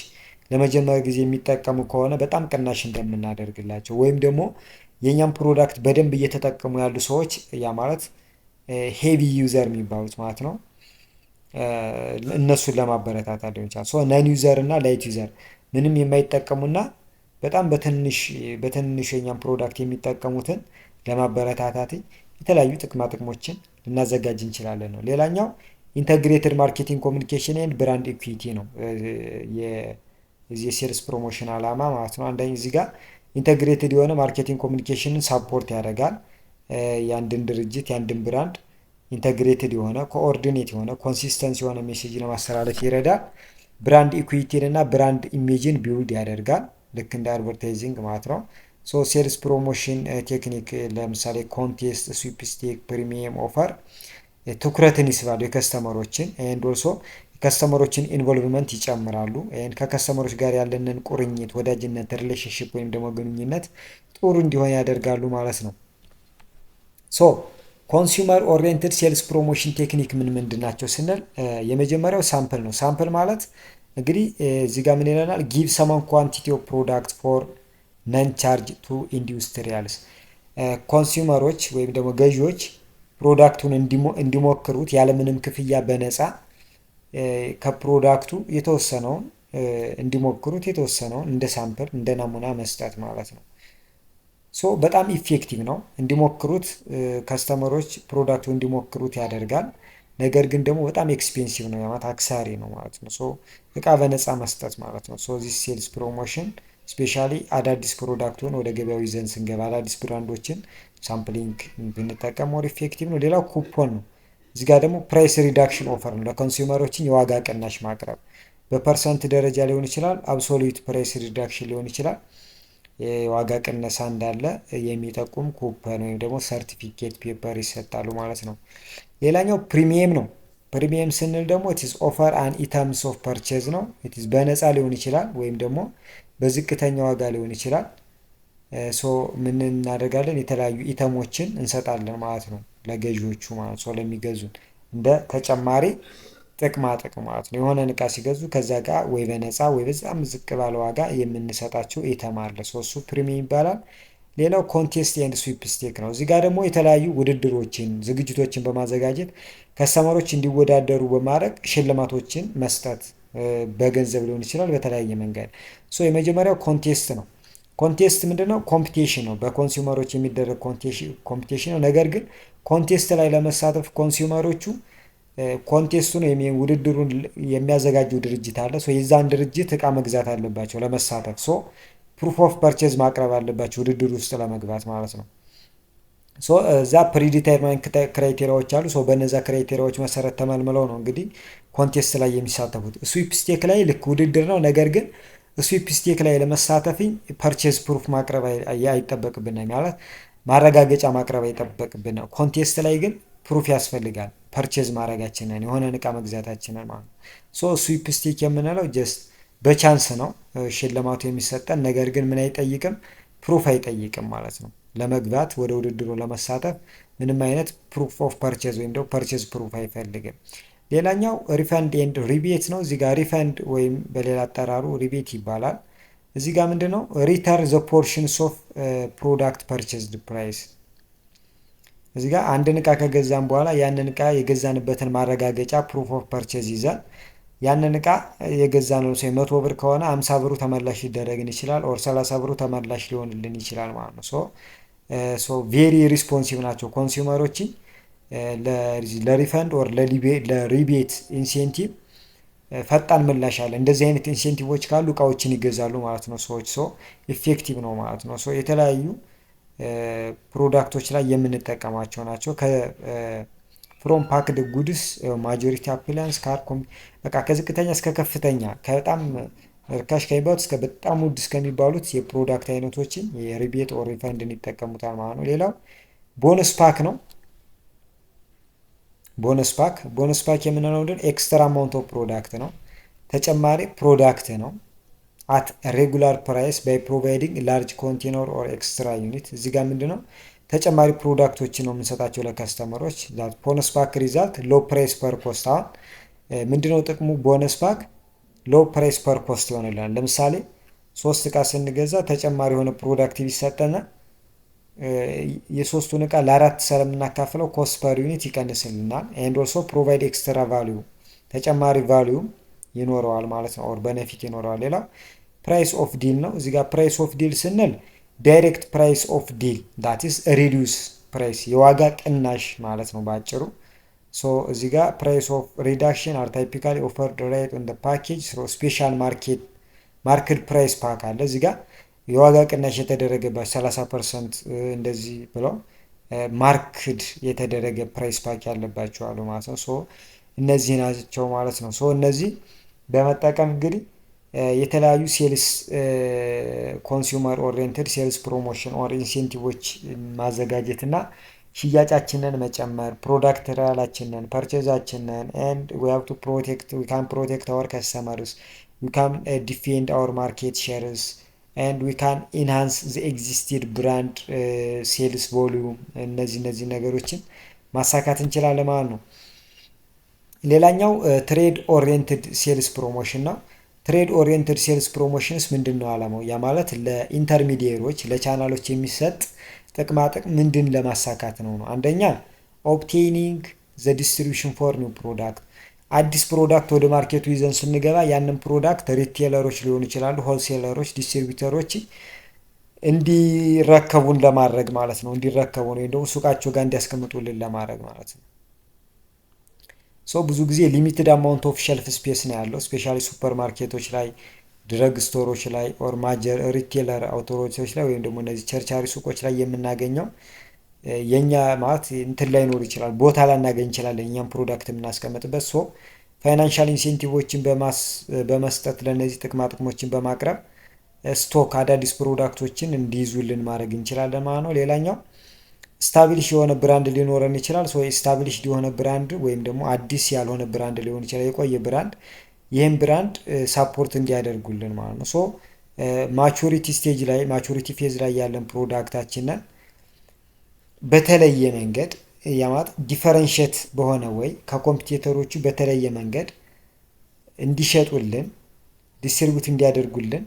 ለመጀመሪያ ጊዜ የሚጠቀሙ ከሆነ በጣም ቅናሽ እንደምናደርግላቸው፣ ወይም ደግሞ የኛም ፕሮዳክት በደንብ እየተጠቀሙ ያሉ ሰዎች ያ ማለት ሄቪ ዩዘር የሚባሉት ማለት ነው፣ እነሱን ለማበረታታት ሊሆን ይችላል። ነን ዩዘር እና ላይት ዩዘር ምንም የማይጠቀሙና በጣም በትንሽ የኛም ፕሮዳክት የሚጠቀሙትን ለማበረታታት የተለያዩ ጥቅማ ጥቅሞችን ልናዘጋጅ እንችላለን ነው። ሌላኛው ኢንተግሬትድ ማርኬቲንግ ኮሚኒኬሽን ኤንድ ብራንድ ኢኩዊቲ ነው የዚህ የሴልስ ፕሮሞሽን ዓላማ ማለት ነው። አንደኛ እዚህ ጋር ኢንተግሬትድ የሆነ ማርኬቲንግ ኮሚኒኬሽንን ሳፖርት ያደርጋል። የአንድን ድርጅት የአንድን ብራንድ ኢንተግሬትድ የሆነ ኮኦርዲኔት የሆነ ኮንሲስተንስ የሆነ ሜሴጅ ለማስተላለፍ ይረዳል። ብራንድ ኢኩዊቲን እና ብራንድ ኢሜጅን ቢውልድ ያደርጋል፣ ልክ እንደ አድቨርታይዚንግ ማለት ነው። ሴልስ ፕሮሞሽን ቴክኒክ ለምሳሌ ኮንቴስት፣ ስዊፕስቴክ፣ ፕሪሚየም ኦፈር ትኩረትን ይስባሉ የከስተመሮችን ኤንድ ኦልሶ ከስተመሮችን ኢንቮልቭመንት ይጨምራሉ። ከከስተመሮች ጋር ያለንን ቁርኝት፣ ወዳጅነት፣ ሪሌሽንሽፕ ወይም ደግሞ ግንኙነት ጥሩ እንዲሆን ያደርጋሉ ማለት ነው። ኮንሱመር ኦሪየንትድ ሴልስ ፕሮሞሽን ቴክኒክ ምንድን ናቸው ስንል የመጀመሪያው ሳምፕል ነው። ሳምፕል ማለት እንግዲህ እዚህ ጋር ምን ይለናል? ጊቭ ሰማን ኳንቲቲ ኦፍ ፕሮዳክት ፎር ነን ቻርጅ ቱ ኢንዱስትሪያልስ። ኮንሱመሮች ወይም ደግሞ ገዢዎች ፕሮዳክቱን እንዲሞክሩት ያለምንም ክፍያ በነፃ ከፕሮዳክቱ የተወሰነውን እንዲሞክሩት የተወሰነውን እንደ ሳምፕል እንደ ናሙና መስጠት ማለት ነው። ሶ በጣም ኢፌክቲቭ ነው። እንዲሞክሩት ከስተመሮች ፕሮዳክቱ እንዲሞክሩት ያደርጋል። ነገር ግን ደግሞ በጣም ኤክስፔንሲቭ ነው ማለት አክሳሪ ነው ማለት ነው። ሶ እቃ በነፃ መስጠት ማለት ነው። ሶ ዚስ ሴልስ ፕሮሞሽን ስፔሻሊ አዳዲስ ፕሮዳክቱን ወደ ገበያው ይዘን ስንገባ አዳዲስ ብራንዶችን ሳምፕሊንግ ብንጠቀም ሞር ኢፌክቲቭ ነው። ሌላው ኩፖን ነው። እዚህ ጋር ደግሞ ፕራይስ ሪዳክሽን ኦፈር ነው። ለኮንሱመሮችን የዋጋ ቅናሽ ማቅረብ በፐርሰንት ደረጃ ሊሆን ይችላል። አብሶሉት ፕራይስ ሪዳክሽን ሊሆን ይችላል። የዋጋ ቅነሳ እንዳለ የሚጠቁም ኩፐን ወይም ደግሞ ሰርቲፊኬት ፔፐር ይሰጣሉ ማለት ነው። ሌላኛው ፕሪሚየም ነው። ፕሪሚየም ስንል ደግሞ ኢትስ ኦፈር አን ኢተምስ ኦፍ ፐርቼዝ ነው። ኢትስ በነፃ ሊሆን ይችላል ወይም ደግሞ በዝቅተኛ ዋጋ ሊሆን ይችላል። ሶ ምን እናደርጋለን? የተለያዩ ኢተሞችን እንሰጣለን ማለት ነው ለገዢዎቹ ማለት ነው ለሚገዙን እንደ ተጨማሪ ጥቅማ ጥቅም ማለት ነው። የሆነን እቃ ሲገዙ ከዛ እቃ ወይ በነፃ ወይ በዛም ዝቅ ባለ ዋጋ የምንሰጣቸው ኢተም አለ። እሱ ፕሪሚየም ይባላል። ሌላው ኮንቴስት ኤንድ ስዊፕ ስቴክ ነው። እዚህ ጋር ደግሞ የተለያዩ ውድድሮችን ዝግጅቶችን በማዘጋጀት ከስተመሮች እንዲወዳደሩ በማድረግ ሽልማቶችን መስጠት በገንዘብ ሊሆን ይችላል በተለያየ መንገድ። ሶ የመጀመሪያው ኮንቴስት ነው። ኮንቴስት ምንድነው? ኮምፒቴሽን ነው። በኮንሱመሮች የሚደረግ ኮምፒቴሽን ነው። ነገር ግን ኮንቴስት ላይ ለመሳተፍ ኮንሱመሮቹ ኮንቴስቱን ወይም ውድድሩን የሚያዘጋጀው ድርጅት አለ። ሶ የዛን ድርጅት እቃ መግዛት አለባቸው ለመሳተፍ። ሶ ፕሩፍ ኦፍ ፐርቼዝ ማቅረብ አለባቸው ውድድር ውስጥ ለመግባት ማለት ነው። ሶ እዛ ፕሪዲተርማይን ክራይቴሪያዎች አሉ። ሶ በነዛ ክራይቴሪያዎች መሰረት ተመልምለው ነው እንግዲህ ኮንቴስት ላይ የሚሳተፉት። ስዊፕ ስቴክ ላይ ልክ ውድድር ነው። ነገር ግን ስዊፕ ስቴክ ላይ ለመሳተፍኝ ፐርቼዝ ፕሩፍ ማቅረብ አይጠበቅብን ማለት ማረጋገጫ ማቅረብ አይጠበቅብን። ኮንቴስት ላይ ግን ፕሩፍ ያስፈልጋል ፐርቼዝ ማድረጋችንን የሆነን እቃ መግዛታችንን ማለት ነው። ሶ ስዊፕ ስቴክ የምንለው ጀስት በቻንስ ነው ሽልማቱ የሚሰጠን። ነገር ግን ምን አይጠይቅም? ፕሩፍ አይጠይቅም ማለት ነው። ለመግባት ወደ ውድድሩ ለመሳተፍ ምንም አይነት ፕሩፍ ኦፍ ፐርቼዝ ወይም ደግሞ ፐርቼዝ ፕሩፍ አይፈልግም። ሌላኛው ሪፈንድ ኤንድ ሪቤት ነው። እዚህ ጋር ሪፈንድ ወይም በሌላ አጠራሩ ሪቤት ይባላል። እዚህ ጋር ምንድነው? ሪተርን ዘ ፖርሽንስ ኦፍ ፕሮዳክት ፐርቼዝድ ፕራይስ። እዚህ ጋር አንድን እቃ ከገዛን በኋላ ያንን እቃ የገዛንበትን ማረጋገጫ ፕሩፍ ኦፍ ፐርቼዝ ይዘን ያንን እቃ የገዛነው ሰው 100 ብር ከሆነ 50 ብሩ ተመላሽ ሊደረግን ይችላል። ኦር 30 ብሩ ተመላሽ ሊሆንልን ይችላል ማለት ነው። ሶ ቬሪ ሪስፖንሲቭ ናቸው ኮንሱመሮችን ለሪፈንድ ኦር ለሪቤት ኢንሴንቲቭ ፈጣን ምላሽ አለ። እንደዚህ አይነት ኢንሴንቲቮች ካሉ እቃዎችን ይገዛሉ ማለት ነው ሰዎች። ሶ ኢፌክቲቭ ነው ማለት ነው። ሶ የተለያዩ ፕሮዳክቶች ላይ የምንጠቀማቸው ናቸው። ፍሮም ፓክድ ጉድስ ማጆሪቲ አፕላያንስ ካር በቃ ከዝቅተኛ እስከ ከፍተኛ ከበጣም ርካሽ ከሚባሉት እስከ በጣም ውድ እስከሚባሉት የፕሮዳክት አይነቶችን የሪቤት ኦር ሪፈንድን ይጠቀሙታል ማለት ነው። ሌላው ቦነስ ፓክ ነው። ቦነስ ፓክ የምንለው ደግሞ ኤክስትራ አማውንት ኦፍ ፕሮዳክት ነው። ተጨማሪ ፕሮዳክት ነው። አት ሬጉላር ፕራይስ ባይ ፕሮቫይዲንግ ላርጅ ኮንቴነር ኦር ኤክስትራ ዩኒት። እዚህ ጋር ምንድነው? ተጨማሪ ፕሮዳክቶችን ነው የምንሰጣቸው ለከስተመሮች። ቦነስ ፓክ ሪዛልት ሎ ፕራይስ ፐር ኮስት። አሁን ምንድነው ጥቅሙ? ቦነስ ፓክ ሎ ፕራይስ ፐር ኮስት ይሆንልናል። ለምሳሌ 3 እቃ ስንገዛ ተጨማሪ የሆነ ፕሮዳክት ቢሰጠን የሶስቱን እቃ ለ4 ስለምናካፍለው ኮስት ፐር ዩኒት ይቀንስልናል። ኤንድ ኦልሶ ፕሮቫይድ ኤክስትራ ቫልዩ ተጨማሪ ቫልዩ ይኖረዋል ማለት ነው። ኦር ቤኔፊት ይኖረዋል። ሌላው ፕራይስ ኦፍ ዲል ነው። እዚህ ጋር ፕራይስ ኦፍ ዲል ስንል ዳይሬክት ፕራይስ ኦፍ ዲል ዳት ኢዝ ሪዲዩስ ፕራይስ የዋጋ ቅናሽ ማለት ነው ባጭሩ። ሶ እዚህ ጋር ፕራይስ ኦፍ ሪዳክሽን አር ታይፒካሊ ኦፈርድ ራይት ኦን ዘ ፓኬጅ ሶ ስፔሻል ማርኬት ፕራይስ ፓክ አለ። እዚህ ጋር የዋጋ ቅናሽ የተደረገባቸው 30% እንደዚህ ብለው ማርክድ የተደረገ ፕራይስ ፓክ ያለባቸው አሉ ማለት ነው። ሶ እነዚህ ናቸው ማለት ነው። ሶ እነዚህ በመጠቀም እንግዲህ የተለያዩ ሴልስ ኮንሱመር ኦሪየንትድ ሴልስ ፕሮሞሽን ኦር ኢንሴንቲቮች ማዘጋጀት እና ሽያጫችንን መጨመር ፕሮዳክት ሪያላችንን ፐርቼዛችንን ኤንድ ዊ ሃቭ ቱ ፕሮቴክት ዊ ካን ፕሮቴክት አወር ከስተመርስ ዊ ካን ዲፌንድ አወር ማርኬት ሼርስ ኤንድ ዊ ካን ኢንሃንስ ዘ ኤግዚስቲድ ብራንድ ሴልስ ቮሊዩም እነዚህ ነገሮችን ማሳካት እንችላለን ማለት ነው። ሌላኛው ትሬድ ኦሪየንትድ ሴልስ ፕሮሞሽን ነው። ትሬድ ኦሪየንትድ ሴልስ ፕሮሞሽንስ ምንድን ነው ዓላማው? ያ ማለት ለኢንተርሚዲየሮች ለቻናሎች የሚሰጥ ጥቅማጥቅም ምንድን ለማሳካት ነው? አንደኛ ኦብቴኒንግ ዘ ዲስትሪቢዩሽን ፎር ኒው ፕሮዳክት አዲስ ፕሮዳክት ወደ ማርኬቱ ይዘን ስንገባ ያንን ፕሮዳክት ሪቴለሮች ሊሆኑ ይችላሉ፣ ሆልሴለሮች፣ ዲስትሪቢዩተሮች እንዲረከቡን ለማድረግ ማለት ነው። እንዲረከቡን ወይም ደግሞ ሱቃቸው ጋር እንዲያስቀምጡልን ለማድረግ ማለት ነው። ሶ ብዙ ጊዜ ሊሚትድ አማውንት ኦፍ ሸልፍ ስፔስ ነው ያለው ስፔሻሊ ሱፐር ማርኬቶች ላይ፣ ድረግ ስቶሮች ላይ ኦር ማጀር ሪቴለር አውቶሪቲዎች ላይ ወይም ደግሞ እነዚህ ቸርቻሪ ሱቆች ላይ የምናገኘው የኛ ማለት እንትን ላይኖር ይችላል፣ ቦታ ላናገኝ እንችላለን እኛም ፕሮዳክት የምናስቀምጥበት። ሶ ፋይናንሻል ኢንሴንቲቮችን በመስጠት ለእነዚህ ጥቅማ ጥቅሞችን በማቅረብ ስቶክ አዳዲስ ፕሮዳክቶችን እንዲይዙልን ማድረግ እንችላለን ማለት ነው። ሌላኛው ስታብሊሽ የሆነ ብራንድ ሊኖረን ይችላል። ሶ ስታብሊሽ የሆነ ብራንድ ወይም ደግሞ አዲስ ያልሆነ ብራንድ ሊሆን ይችላል፣ የቆየ ብራንድ፣ ይህም ብራንድ ሳፖርት እንዲያደርጉልን ማለት ነው። ሶ ማቹሪቲ ስቴጅ ላይ ማቹሪቲ ፌዝ ላይ ያለን ፕሮዳክታችንን በተለየ መንገድ ያማት ዲፈረንሽት በሆነ ወይ ከኮምፒውተሮቹ በተለየ መንገድ እንዲሸጡልን ዲስትሪቡት እንዲያደርጉልን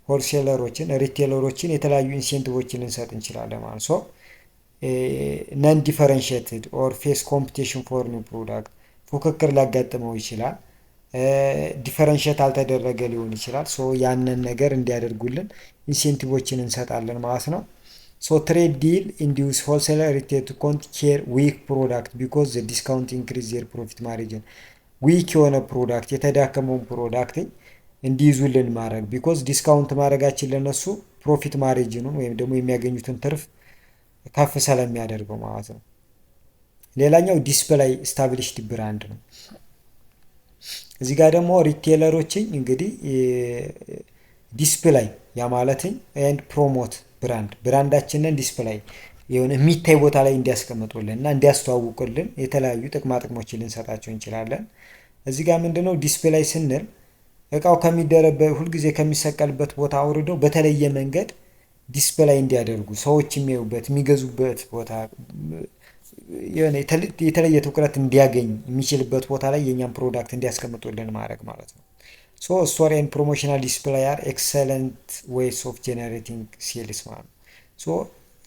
ሆልሴለሮችን ሪቴለሮችን የተለያዩ ኢንሴንቲቮችን ልንሰጥ እንችላለን ማለት ነው። ነን ዲፈረንሽትድ ኦር ፌስ ኮምፒቴሽን ፎር ኒው ፕሮዳክት ፉክክር ሊያጋጥመው ይችላል። ዲፈረንሽት አልተደረገ ሊሆን ይችላል። ሶ ያንን ነገር እንዲያደርጉልን ኢንሴንቲቮችን እንሰጣለን ማለት ነው። ሶ ትሬድ ዲል ኢንዲዩስ ሆልሴለር ሪቴል ቱ ኮንኬር ዊክ ፕሮዳክት ቢኮዝ ዲስካውንት ኢንክሪዝ ዜር ፕሮፊት ማርጂን። ዊክ የሆነ ፕሮዳክት የተዳከመውን ፕሮዳክት እንዲይዙልን ማድረግ ቢኮዝ ዲስካውንት ማድረጋችን ለነሱ ፕሮፊት ማርጂኑን ወይም ደግሞ የሚያገኙትን ትርፍ ከፍ ስለሚያደርገው ማለት ነው። ሌላኛው ዲስፕላይ ስታብሊሽድ ብራንድ ነው። እዚህ ጋር ደግሞ ሪቴለሮችን እንግዲህ ዲስፕላይ ያ ማለትኝ ኤንድ ፕሮሞት ብራንዳችንን ዲስፕላይ የሆነ የሚታይ ቦታ ላይ እንዲያስቀምጡልን እና እንዲያስተዋውቁልን የተለያዩ ጥቅማ ጥቅሞችን ልንሰጣቸው እንችላለን። እዚህ ጋር ምንድነው ዲስፕላይ ስንል እቃው ከሚደረበት ሁልጊዜ ከሚሰቀልበት ቦታ አውርደው በተለየ መንገድ ዲስፕላይ እንዲያደርጉ ሰዎች የሚያዩበት የሚገዙበት ቦታ የተለየ ትኩረት እንዲያገኝ የሚችልበት ቦታ ላይ የኛን ፕሮዳክት እንዲያስቀምጡልን ማድረግ ማለት ነው። ሶ ስቶር ኤንድ ፕሮሞሽናል ዲስፕላይ አር ኤክሰለንት ዌይስ ኦፍ ጄኔሬቲንግ ሴልስ ማለት ነው። ሶ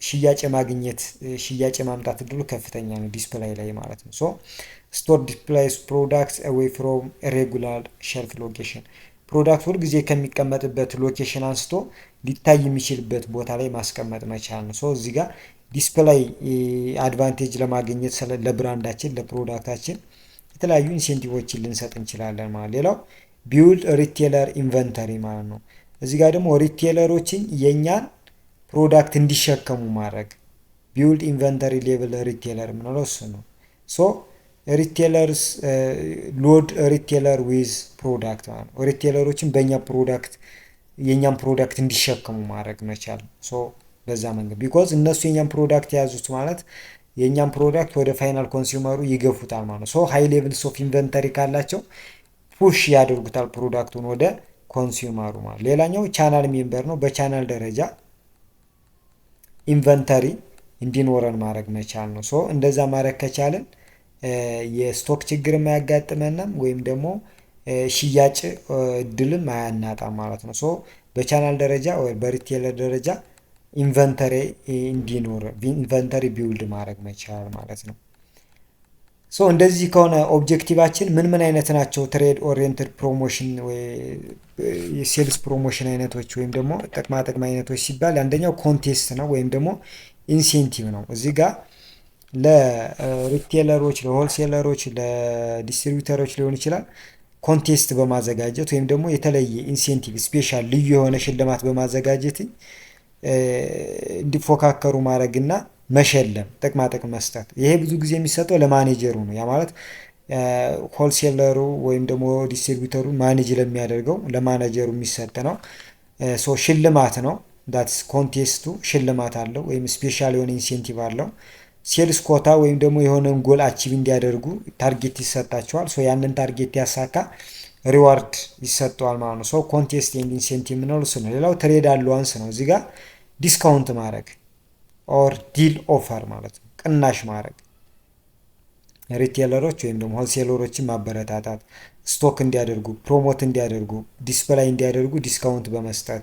ሽያጭ የማግኘት ሽያጭ የማምጣት እድሉ ከፍተኛ ነው ዲስፕላይ ላይ ማለት ነው። ሶ ስቶር ዲስፕላይስ ፕሮዳክትስ አዌይ ፍሮም ሬጉላር ሸልፍ ሎኬሽን ፕሮዳክት ሁልጊዜ ከሚቀመጥበት ሎኬሽን አንስቶ ሊታይ የሚችልበት ቦታ ላይ ማስቀመጥ መቻል ነው። ሶ እዚህ ጋር ዲስፕላይ አድቫንቴጅ ለማግኘት ለብራንዳችን ለፕሮዳክታችን የተለያዩ ኢንሴንቲቮችን ልንሰጥ እንችላለን ማለት። ሌላው ቢውልድ ሪቴለር ኢንቨንተሪ ማለት ነው። እዚህ ጋር ደግሞ ሪቴለሮችን የእኛን ፕሮዳክት እንዲሸከሙ ማድረግ ቢውልድ ኢንቨንተሪ ሌቭል ሪቴለር የምንለው እሱ ነው። ሶ ሪቴለርስ ሎድ ሪቴለር ዊዝ ፕሮዳክት ማለት ነው። ሪቴለሮችን በእኛ ፕሮዳክት የእኛን ፕሮዳክት እንዲሸከሙ ማድረግ መቻል። ሶ በዛ መንገድ ቢኮዝ እነሱ የእኛን ፕሮዳክት የያዙት ማለት የእኛን ፕሮዳክት ወደ ፋይናል ኮንሱመሩ ይገፉታል ማለት ነው። ሶ ሃይ ሌቭልስ ኦፍ ኢንቨንተሪ ካላቸው ፑሽ ያደርጉታል ፕሮዳክቱን ወደ ኮንሱመሩ ማለት። ሌላኛው ቻናል ሜምበር ነው። በቻናል ደረጃ ኢንቨንተሪ እንዲኖረን ማድረግ መቻል ነው። ሶ እንደዛ ማድረግ ከቻልን የስቶክ ችግር አያጋጥመንም ወይም ደግሞ ሽያጭ እድልም አያናጣም ማለት ነው። ሶ በቻናል ደረጃ ወይ በሪቴለር ደረጃ ኢንቨንተሪ እንዲኖር ኢንቨንተሪ ቢውልድ ማድረግ መቻል ማለት ነው። ሶ እንደዚህ ከሆነ ኦብጀክቲቫችን ምን ምን አይነት ናቸው? ትሬድ ኦሪየንትድ ፕሮሞሽን ወይ የሴልስ ፕሮሞሽን አይነቶች ወይም ደግሞ ጥቅማ ጥቅም አይነቶች ሲባል አንደኛው ኮንቴስት ነው ወይም ደግሞ ኢንሴንቲቭ ነው። እዚህ ጋር ለሪቴለሮች፣ ለሆልሴለሮች፣ ለዲስትሪቢዩተሮች ሊሆን ይችላል ኮንቴስት በማዘጋጀት ወይም ደግሞ የተለየ ኢንሴንቲቭ ስፔሻል ልዩ የሆነ ሽልማት በማዘጋጀት እንዲፎካከሩ ማድረግና መሸለም ጥቅማ ጥቅም መስጠት። ይሄ ብዙ ጊዜ የሚሰጠው ለማኔጀሩ ነው። ያ ማለት ሆልሴለሩ ወይም ደግሞ ዲስትሪቢዩተሩ ማኔጅ ለሚያደርገው ለማኔጀሩ የሚሰጥ ነው። ሶ ሽልማት ነው። ዳትስ ኮንቴስቱ ሽልማት አለው ወይም ስፔሻል የሆነ ኢንሴንቲቭ አለው። ሴልስ ኮታ ወይም ደግሞ የሆነን ጎል አቺቭ እንዲያደርጉ ታርጌት ይሰጣቸዋል። ሶ ያንን ታርጌት ያሳካ ሪዋርድ ይሰጠዋል ማለት ነው። ሶ ኮንቴስት ኤንድ ኢንሴንቲቭ የምንለው እሱ ነው። ሌላው ትሬድ አሎዋንስ ነው። እዚህ ጋር ዲስካውንት ማድረግ ኦር ዲል ኦፈር ማለት ነው። ቅናሽ ማድረግ ሪቴለሮች ወይም ደግሞ ሆልሴለሮችን ማበረታታት ስቶክ እንዲያደርጉ፣ ፕሮሞት እንዲያደርጉ፣ ዲስፕላይ እንዲያደርጉ ዲስካውንት በመስጠት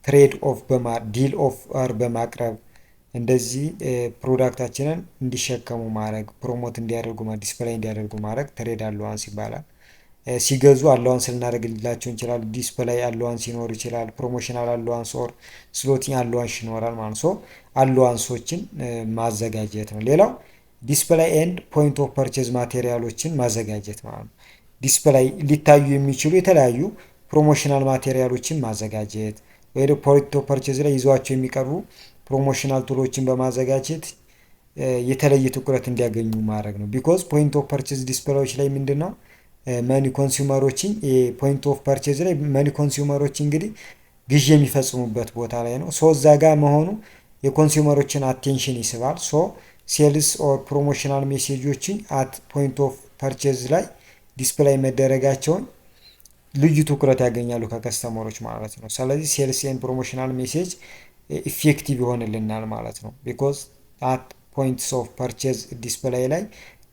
ትሬድ ኦፍ ዲል ኦፈር በማቅረብ እንደዚህ ፕሮዳክታችንን እንዲሸከሙ ማድረግ፣ ፕሮሞት እንዲያደርጉ፣ ዲስፕላይ እንዲያደርጉ ማድረግ ትሬድ አሎዋንስ ይባላል። ሲገዙ አለዋንስ ልናደርግላቸው እንችላለን። ዲስፕላይ አለዋንስ ይኖር ይችላል። ፕሮሞሽናል አለዋንስ ኦር ስሎቲንግ አለዋንስ ይኖራል ማለት ነው። አለዋንሶችን ማዘጋጀት ነው። ሌላው ዲስፕላይ ኤንድ ፖይንት ኦፍ ፐርቼዝ ማቴሪያሎችን ማዘጋጀት ማለት ነው። ዲስፕላይ ሊታዩ የሚችሉ የተለያዩ ፕሮሞሽናል ማቴሪያሎችን ማዘጋጀት ወይ ፖይንት ኦፍ ፐርቼዝ ላይ ይዟቸው የሚቀርቡ ፕሮሞሽናል ቱሎችን በማዘጋጀት የተለየ ትኩረት እንዲያገኙ ማድረግ ነው። ቢኮዝ ፖይንት ኦፍ ፐርቼዝ ዲስፕላዮች ላይ ምንድን ነው መኒ ኮንሱመሮችን ፖይንት ኦፍ ፐርቼዝ ላይ መኒ ኮንሱመሮች እንግዲህ ግዢ የሚፈጽሙበት ቦታ ላይ ነው። ሶ እዛ ጋር መሆኑ የኮንሱመሮችን አቴንሽን ይስባል። ሶ ሴልስ ኦር ፕሮሞሽናል ሜሴጆችን አት ፖይንት ኦፍ ፐርቼዝ ላይ ዲስፕላይ መደረጋቸውን ልዩ ትኩረት ያገኛሉ ከከስተመሮች ማለት ነው። ስለዚህ ሴልስ ኤንድ ፕሮሞሽናል ሜሴጅ ኢፌክቲቭ ይሆንልናል ማለት ነው። ቢኮዝ አት ፖይንትስ ኦፍ ፐርቼዝ ዲስፕላይ ላይ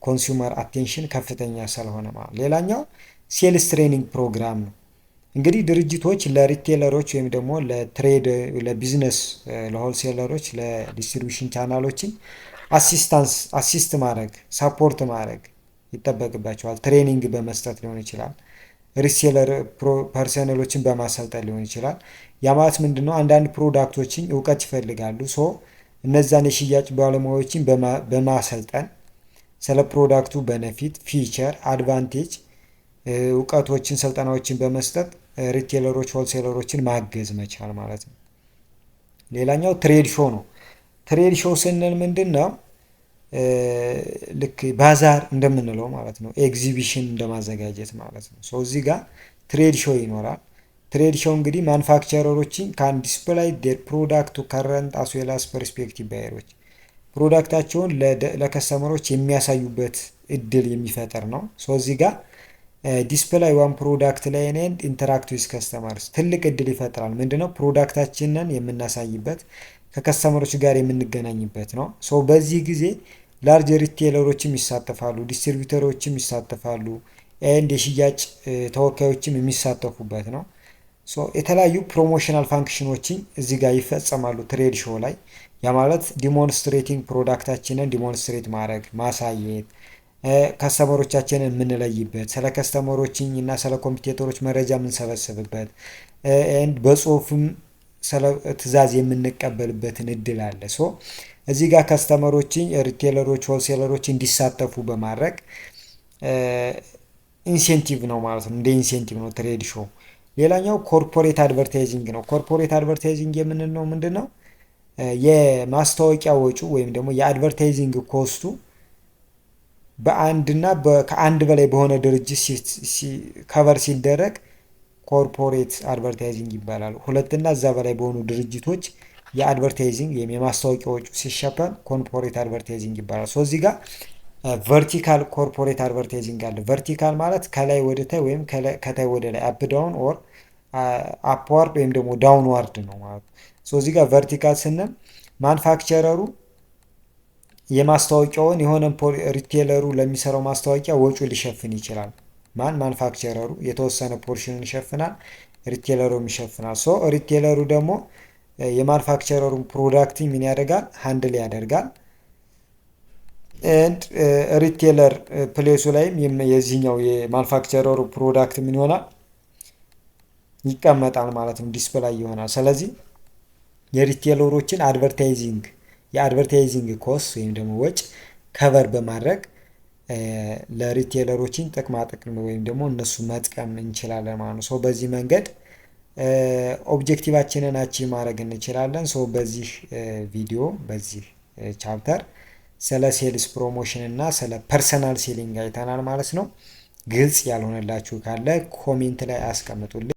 ኮንሱመር አቴንሽን ከፍተኛ ስለሆነ ማለት። ሌላኛው ሴልስ ትሬኒንግ ፕሮግራም ነው። እንግዲህ ድርጅቶች ለሪቴለሮች ወይም ደግሞ ለትሬድ ለቢዝነስ ለሆልሴለሮች ለዲስትሪቢሽን ቻናሎችን አሲስት ማድረግ ሳፖርት ማድረግ ይጠበቅባቸዋል። ትሬኒንግ በመስጠት ሊሆን ይችላል። ሪሴለር ፐርሰነሎችን በማሰልጠን ሊሆን ይችላል። ያ ማለት ምንድነው? አንዳንድ ፕሮዳክቶችን እውቀት ይፈልጋሉ። ሶ እነዛን የሽያጭ ባለሙያዎችን በማሰልጠን ስለ ፕሮዳክቱ በነፊት፣ ፊቸር፣ አድቫንቴጅ እውቀቶችን፣ ስልጠናዎችን በመስጠት ሪቴለሮች፣ ሆልሴለሮችን ማገዝ መቻል ማለት ነው። ሌላኛው ትሬድ ሾው ነው። ትሬድ ሾው ስንል ምንድን ነው? ልክ ባዛር እንደምንለው ማለት ነው። ኤግዚቢሽን እንደማዘጋጀት ማለት ነው። ሶ እዚህ ጋር ትሬድ ሾው ይኖራል። ትሬድ ሾው እንግዲህ ማኑፋክቸረሮችን ካን ዲስፕላይ ዴር ፕሮዳክቱ ከረንት አስ ዌል አስ ፐርስፔክቲቭ ባየሮች ፕሮዳክታቸውን ለከስተመሮች የሚያሳዩበት እድል የሚፈጠር ነው። ሶ እዚህ ጋር ዲስፕላይ ዋን ፕሮዳክት ላይ ኤንድ ኢንተራክት ዊዝ ከስተመርስ ትልቅ እድል ይፈጥራል። ምንድነው? ፕሮዳክታችንን የምናሳይበት ከከስተመሮች ጋር የምንገናኝበት ነው። ሶ በዚህ ጊዜ ላርጅ ሪቴለሮችም ይሳተፋሉ፣ ዲስትሪቢዩተሮችም ይሳተፋሉ፣ ኤንድ የሽያጭ ተወካዮችም የሚሳተፉበት ነው። ሶ የተለያዩ ፕሮሞሽናል ፋንክሽኖችን እዚህ ጋር ይፈጸማሉ ትሬድ ሾው ላይ። ያ ማለት ዲሞንስትሬቲንግ ፕሮዳክታችንን ዲሞንስትሬት ማድረግ ማሳየት፣ ከስተመሮቻችንን የምንለይበት፣ ስለ ከስተመሮችን እና ስለ ኮምፒውተሮች መረጃ የምንሰበስብበት ኤንድ በጽሁፍም ስለ ትዕዛዝ የምንቀበልበትን እድል አለ። ሶ እዚህ ጋር ከስተመሮችን ሪቴለሮች፣ ሆልሴለሮች እንዲሳተፉ በማድረግ ኢንሴንቲቭ ነው ማለት ነው። እንደ ኢንሴንቲቭ ነው ትሬድ ሾው። ሌላኛው ኮርፖሬት አድቨርታይዚንግ ነው። ኮርፖሬት አድቨርታይዚንግ የምንለው ምንድን ነው? የማስታወቂያ ወጪ ወይም ደግሞ የአድቨርታይዚንግ ኮስቱ በአንድና ከአንድ በላይ በሆነ ድርጅት ከቨር ሲደረግ ኮርፖሬት አድቨርታይዚንግ ይባላል። ሁለትና እዛ በላይ በሆኑ ድርጅቶች የአድቨርታይዚንግ ወይም የማስታወቂያ ወጪ ሲሸፈን ኮርፖሬት አድቨርታይዚንግ ይባላል። ሶ እዚህ ጋር ቨርቲካል ኮርፖሬት አድቨርታይዚንግ አለ። ቨርቲካል ማለት ከላይ ወደ ታይ ወይም ከታይ ወደ ላይ አፕ ዳውን ኦር አፕዋርድ ወይም ደግሞ ዳውንዋርድ ነው ማለት ነው። ሶ እዚህ ጋር ቨርቲካል ስንል ማኑፋክቸረሩ የማስታወቂያውን የሆነ ሪቴለሩ ለሚሰራው ማስታወቂያ ወጪው ሊሸፍን ይችላል። ማኑፋክቸረሩ የተወሰነ ፖርሽንን ይሸፍናል፣ ሪቴለሩም ይሸፍናል። ሶ ሪቴለሩ ደግሞ የማኑፋክቸረሩን ፕሮዳክት ምን ያደርጋል? ሃንድል ያደርጋል። ኤንድ ሪቴለር ፕሌሱ ላይም የዚህኛው የማኑፋክቸረሩ ፕሮዳክት ምን ይሆናል? ይቀመጣል ማለት ነው፣ ዲስፕላይ ይሆናል። ስለዚህ የሪቴለሮችን የአድቨርታይዚንግ ኮስት ወይም ደግሞ ወጭ ከቨር በማድረግ ለሪቴለሮችን ጥቅማ ጥቅም ወይም ደግሞ እነሱ መጥቀም እንችላለን ማለት ነው። ሶ በዚህ መንገድ ኦብጀክቲቫችንን አቺቭ ማድረግ እንችላለን። ሶ በዚህ ቪዲዮ በዚህ ቻፕተር ስለ ሴልስ ፕሮሞሽን እና ስለ ፐርሰናል ሴሊንግ አይተናል ማለት ነው። ግልጽ ያልሆነላችሁ ካለ ኮሜንት ላይ አስቀምጡልኝ።